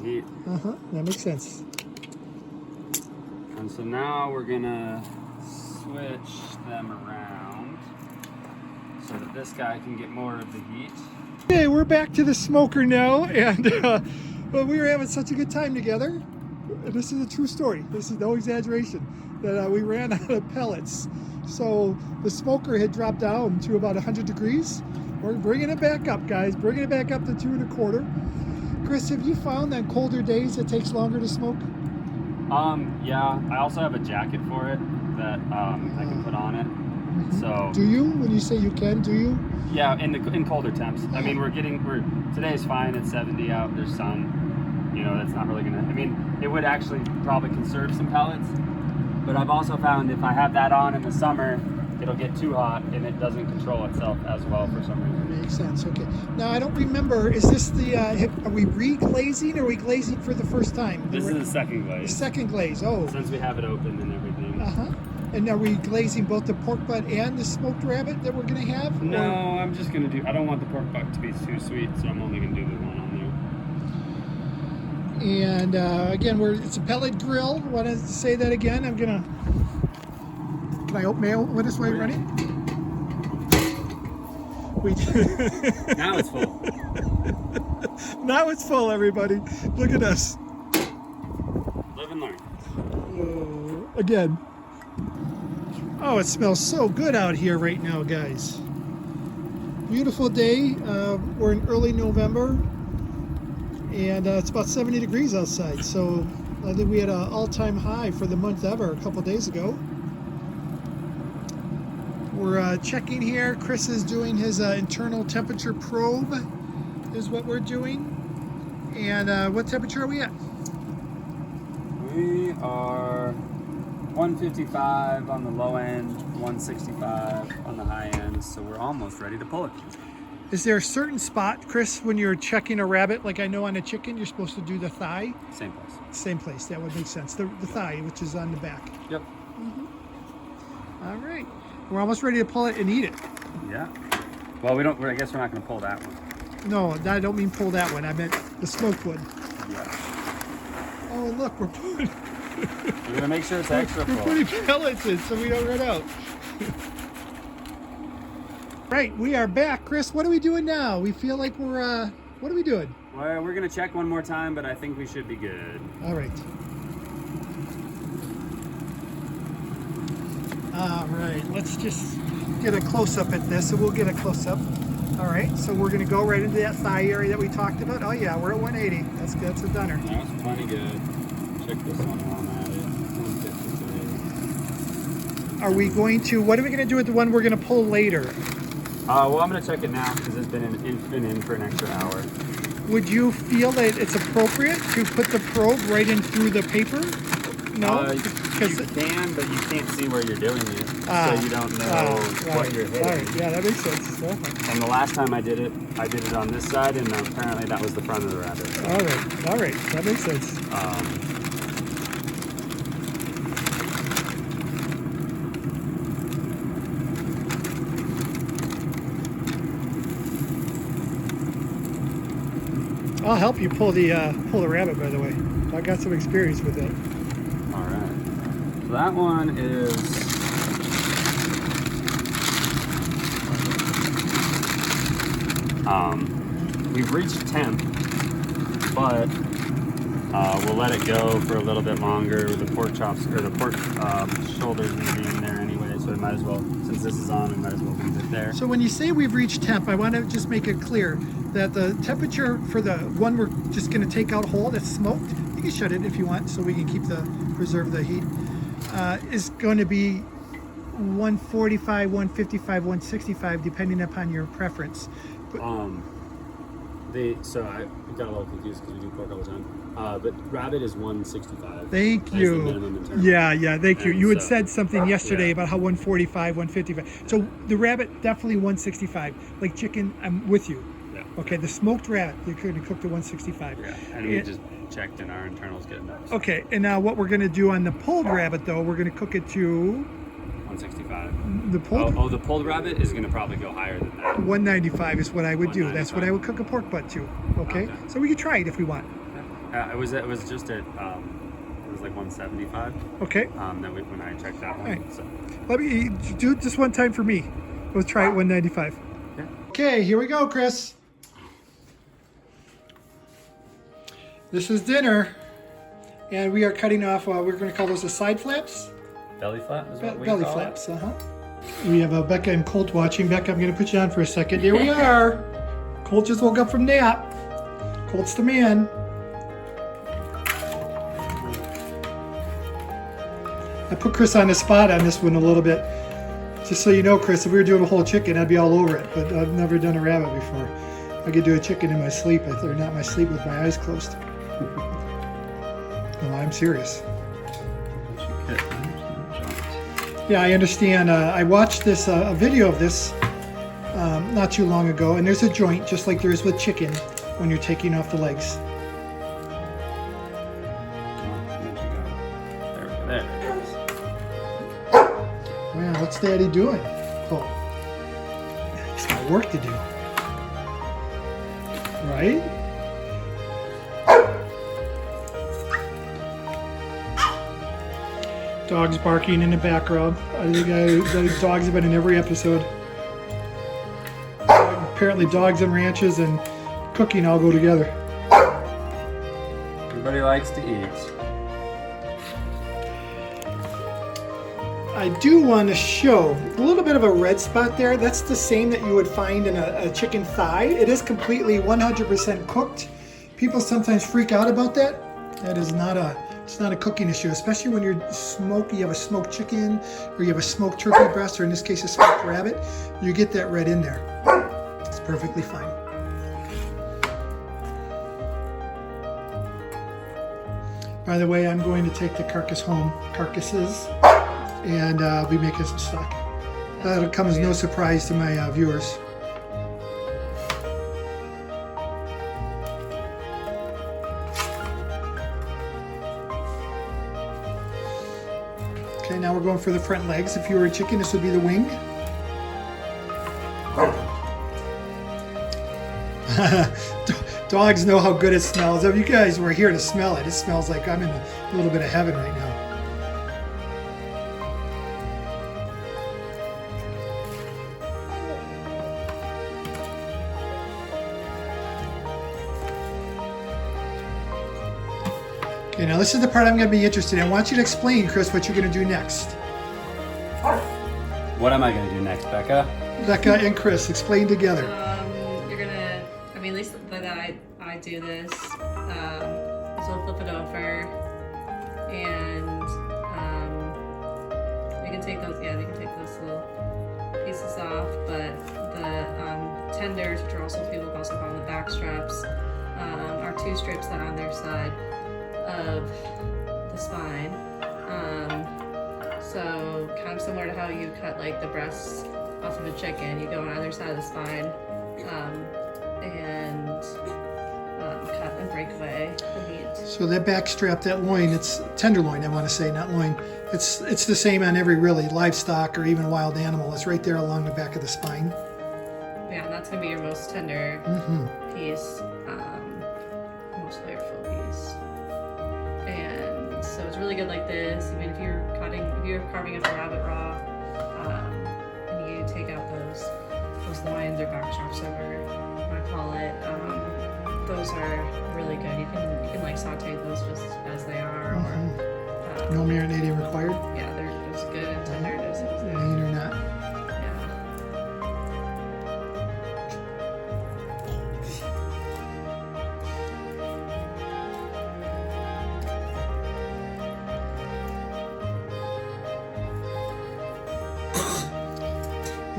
heat. That makes sense. And so now we're gonna switch them around so that this guy can get more of the heat. Okay, we're back to the smoker now, and well, we were having such a good time together. This is a true story. This is no exaggeration. That we ran out of pellets. So the smoker had dropped down to about 100 degrees, We're bringing it back up, guys. Bringing it back up to 2 1/4. Kris, have you found that colder days it takes longer to smoke? Yeah. I also have a jacket for it that I can put on it. So. Do you? When you say you can, do you? Yeah, in colder temps. I mean, today's fine. It's 70 out. There's sun. You know, that's not really gonna. I mean, it would actually probably conserve some pellets. But I've also found if I have that on in the summer, it'll get too hot and it doesn't control itself as well for some reason. Makes sense. Okay. Now I don't remember. Is this the? Are we re-glazing or are we glazing for the first time? This is the second The glaze. second glaze. Oh. Since we have it open and everything. And are we glazing both the pork butt and the smoked rabbit that we're gonna have? No, I'm just gonna do. I don't want the pork butt to be too sweet, so I'm only gonna do the one on there. And again, it's a pellet grill. Want to say that again? I'm gonna. Can I open mail? What is my running? Now it's full. Now it's full, everybody. Look at us. Live and learn. Again. Oh, it smells so good out here right now, guys. Beautiful day. We're in early November, and it's about 70 degrees outside. So I think we had an all-time high for the month ever a couple days ago. We're checking here. Kris is doing his internal temperature probe, is what we're doing. And what temperature are we at? We are 155 on the low end, 165 on the high end, so we're almost ready to pull it. Is there a certain spot, Kris, when you're checking a rabbit, like I know on a chicken, you're supposed to do the thigh? Same place. Same place. That would make sense. The thigh, which is on the back. Yep. All right. We're almost ready to pull it and eat it. Yeah. Well, I guess we're not going to pull that one. No, I don't mean pull that one. I meant the smoked one. Yeah. Oh, and look, we're putting We're going to make sure it's extra we're full. putting pellets in so we don't run out. Right, we are back. Kris, what are we doing now? We feel like we're, what are we doing? Well, we're going to check one more time, but I think we should be good. All right. All right, let's just get a close-up at this, so we'll get a close-up. All right, so we're gonna go right into that thigh area that we talked about. Oh yeah, we're at 180. That's good, that's a dunner. That's plenty good. Check this one while I'm at it. 153. Are we going to, what are we gonna do with the one we're gonna pull later? Well, I'm going to check it now because it's been in for an extra hour. Would you feel that it's appropriate to put the probe right in through the paper? No? You can, but you can't see where you're doing it, so you don't know right, what you're hitting. Right. Yeah, that makes sense. Definitely. And the last time I did it on this side, and apparently that was the front of the rabbit. All right, that makes sense. I'll help you pull the rabbit, by the way. I got some experience with that. All right. So that one is we've reached temp, but we'll let it go for a little bit longer. The pork chops or the pork shoulders will be in there anyway, so we might as well, since this is on, we might as well leave it there. So when you say we've reached temp, I want to just make it clear that the temperature for the one we're just going to take out whole that's smoked, you can shut it if you want so we can preserve the heat, is going to be 145, 155, 165 depending upon your preference. So I got a little confused because we do pork all the time. But rabbit is 165. Thank you. As the minimum internal. Yeah, thank you. And You had so- said something yesterday yeah. about how 145, 155. So the rabbit, definitely 165. Like chicken, I'm with you. Yeah. Okay, the smoked rat, you could cook to 165. Yeah, and we just checked and our internals getting up. So Okay, and now what we're going to do on the pulled rabbit, though, we're going to cook it to 165. the pulled. The pulled rabbit is going to probably go higher than that. 195 is what I would do. That's what I 195. would cook a pork butt to. Okay, Okay. so we could try it if we want. It was just at it was like 175. Okay, When I checked that one. Alright. So let me do it just one time for me. We'll try it 195. yeah. Okay, here we go, Kris. This is dinner, and we are cutting off. We're going to call those the side flaps. Belly flap is what we Belly call flaps. it. We have Becca and Colt watching. Becca, I'm going to put you on for a second. Here we are. Colt just woke up from nap. Colt's the man. I put Kris on the spot on this one a little bit. Just so you know, Kris, if we were doing a whole chicken, I'd be all over it. But I've never done a rabbit before. I could do a chicken in my sleep, or not my sleep, with my eyes closed. No, I'm serious. Yeah, I understand. I watched this a video of this not too long ago, and there's a joint just like there is with chicken when you're taking off the legs. There. Wow, what's Daddy doing? Oh, he's got work to do, right? Dogs barking in the background. I think dogs have been in every episode. Apparently dogs and ranches and cooking all go together. Everybody likes to eat. I do want to show a little bit of a red spot there. That's the same that you would find in a chicken thigh. It is completely 100% cooked. People sometimes freak out about that. That is not it's not a cooking issue, especially when you have a smoked chicken, or you have a smoked turkey breast, or in this case a smoked rabbit. You get that red in there. It's perfectly fine. By the way, I'm going to take the carcasses, and I'll be making some stock. That'll come as no surprise to my viewers. Okay, now we're going for the front legs. If you were a chicken, this would be the wing. Dogs know how good it smells. If you guys were here to smell it, it smells like I'm in a little bit of heaven right now. Okay, now this is the part I'm going to be interested in. I want you to explain, Kris, what you're going to do next. What am I going to do next, Becca? Becca and Kris, explain together. You're gonna, I mean, at least the way that I do this, so we'll flip it over, and you can take those, you can take those little pieces off, but the tenders, which are also people also call them the back straps, are two strips that are on their side of the spine. So kind of similar to how you cut like the breasts off of a chicken, you go on either side of the spine and cut and break away the meat. So that back strap, that loin, it's tenderloin, I want to say, not loin. It's the same on every really livestock or even wild animal. It's right there along the back of the spine. Yeah, and that's gonna be your most tender piece, most flavorful piece. And so it's really good like this. I mean, if you're carving up a rabbit raw, and you take out those loins or back straps, whatever you want to call it, those are really good. You can like saute those just as they are, or No marinating required? yeah, they're as good and tender as they Lean or not? yeah.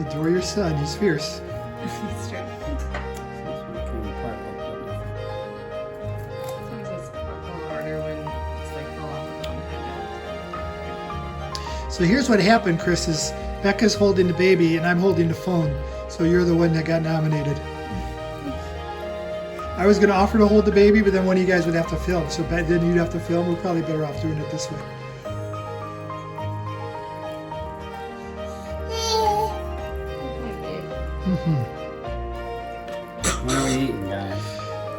Adore your son, he's fierce. It's true. Sometimes it's a little harder when it's like full off the bone kind of. So here's what happened, Kris, is Becca's holding the baby and I'm holding the phone. So you're the one that got nominated. I was going to offer to hold the baby, but then one of you guys would have to film. So then you'd have to film. We're probably better off doing it this way. What are we eating, guys?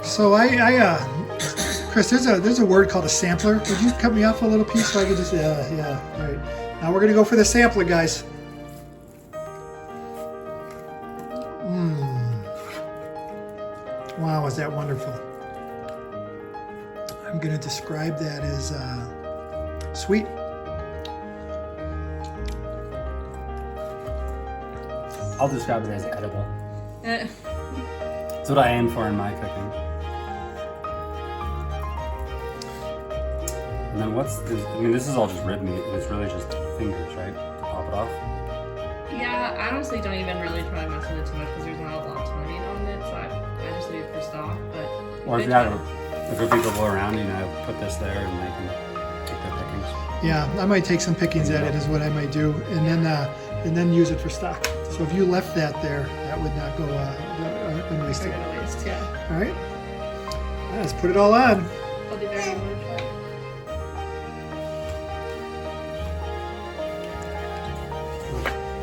So Kris, there's a word called a sampler. Would you cut me off a little piece so I could just, yeah, right. Now we're gonna go for the sampler, guys. Wow, is that wonderful. I'm gonna describe that as sweet. I'll describe it as edible. Eh. That's what I aim for in my cooking. And then this is all just rib meat, and it's really just fingers, right? To pop it off. Yeah, I honestly don't even really try to mess with it too much because there's not a lot of meat on it, so I just leave it for stock. But Or if there are people around, put this there and they can take their pickings. Yeah, I might take some pickings at it is what I might do, and then use it for stock. So if you left that there, that would not go unwasted. They're gonna waste, yeah. All right, let's put it all on. I'll do very much.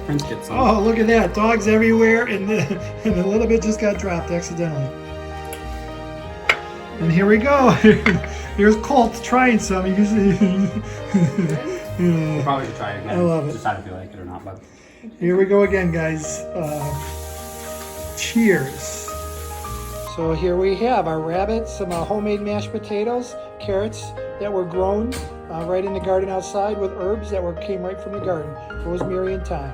Prince gets some. Oh, look at that! Dogs everywhere, and a little bit just got dropped accidentally. And here we go. Here's Colt trying some. We'll probably should try it again. I love it. Decide if you like it or not, but. Here we go again, guys. Cheers. So here we have our rabbit, some homemade mashed potatoes, carrots that were grown right in the garden outside with herbs that came right from the garden. Rosemary and thyme.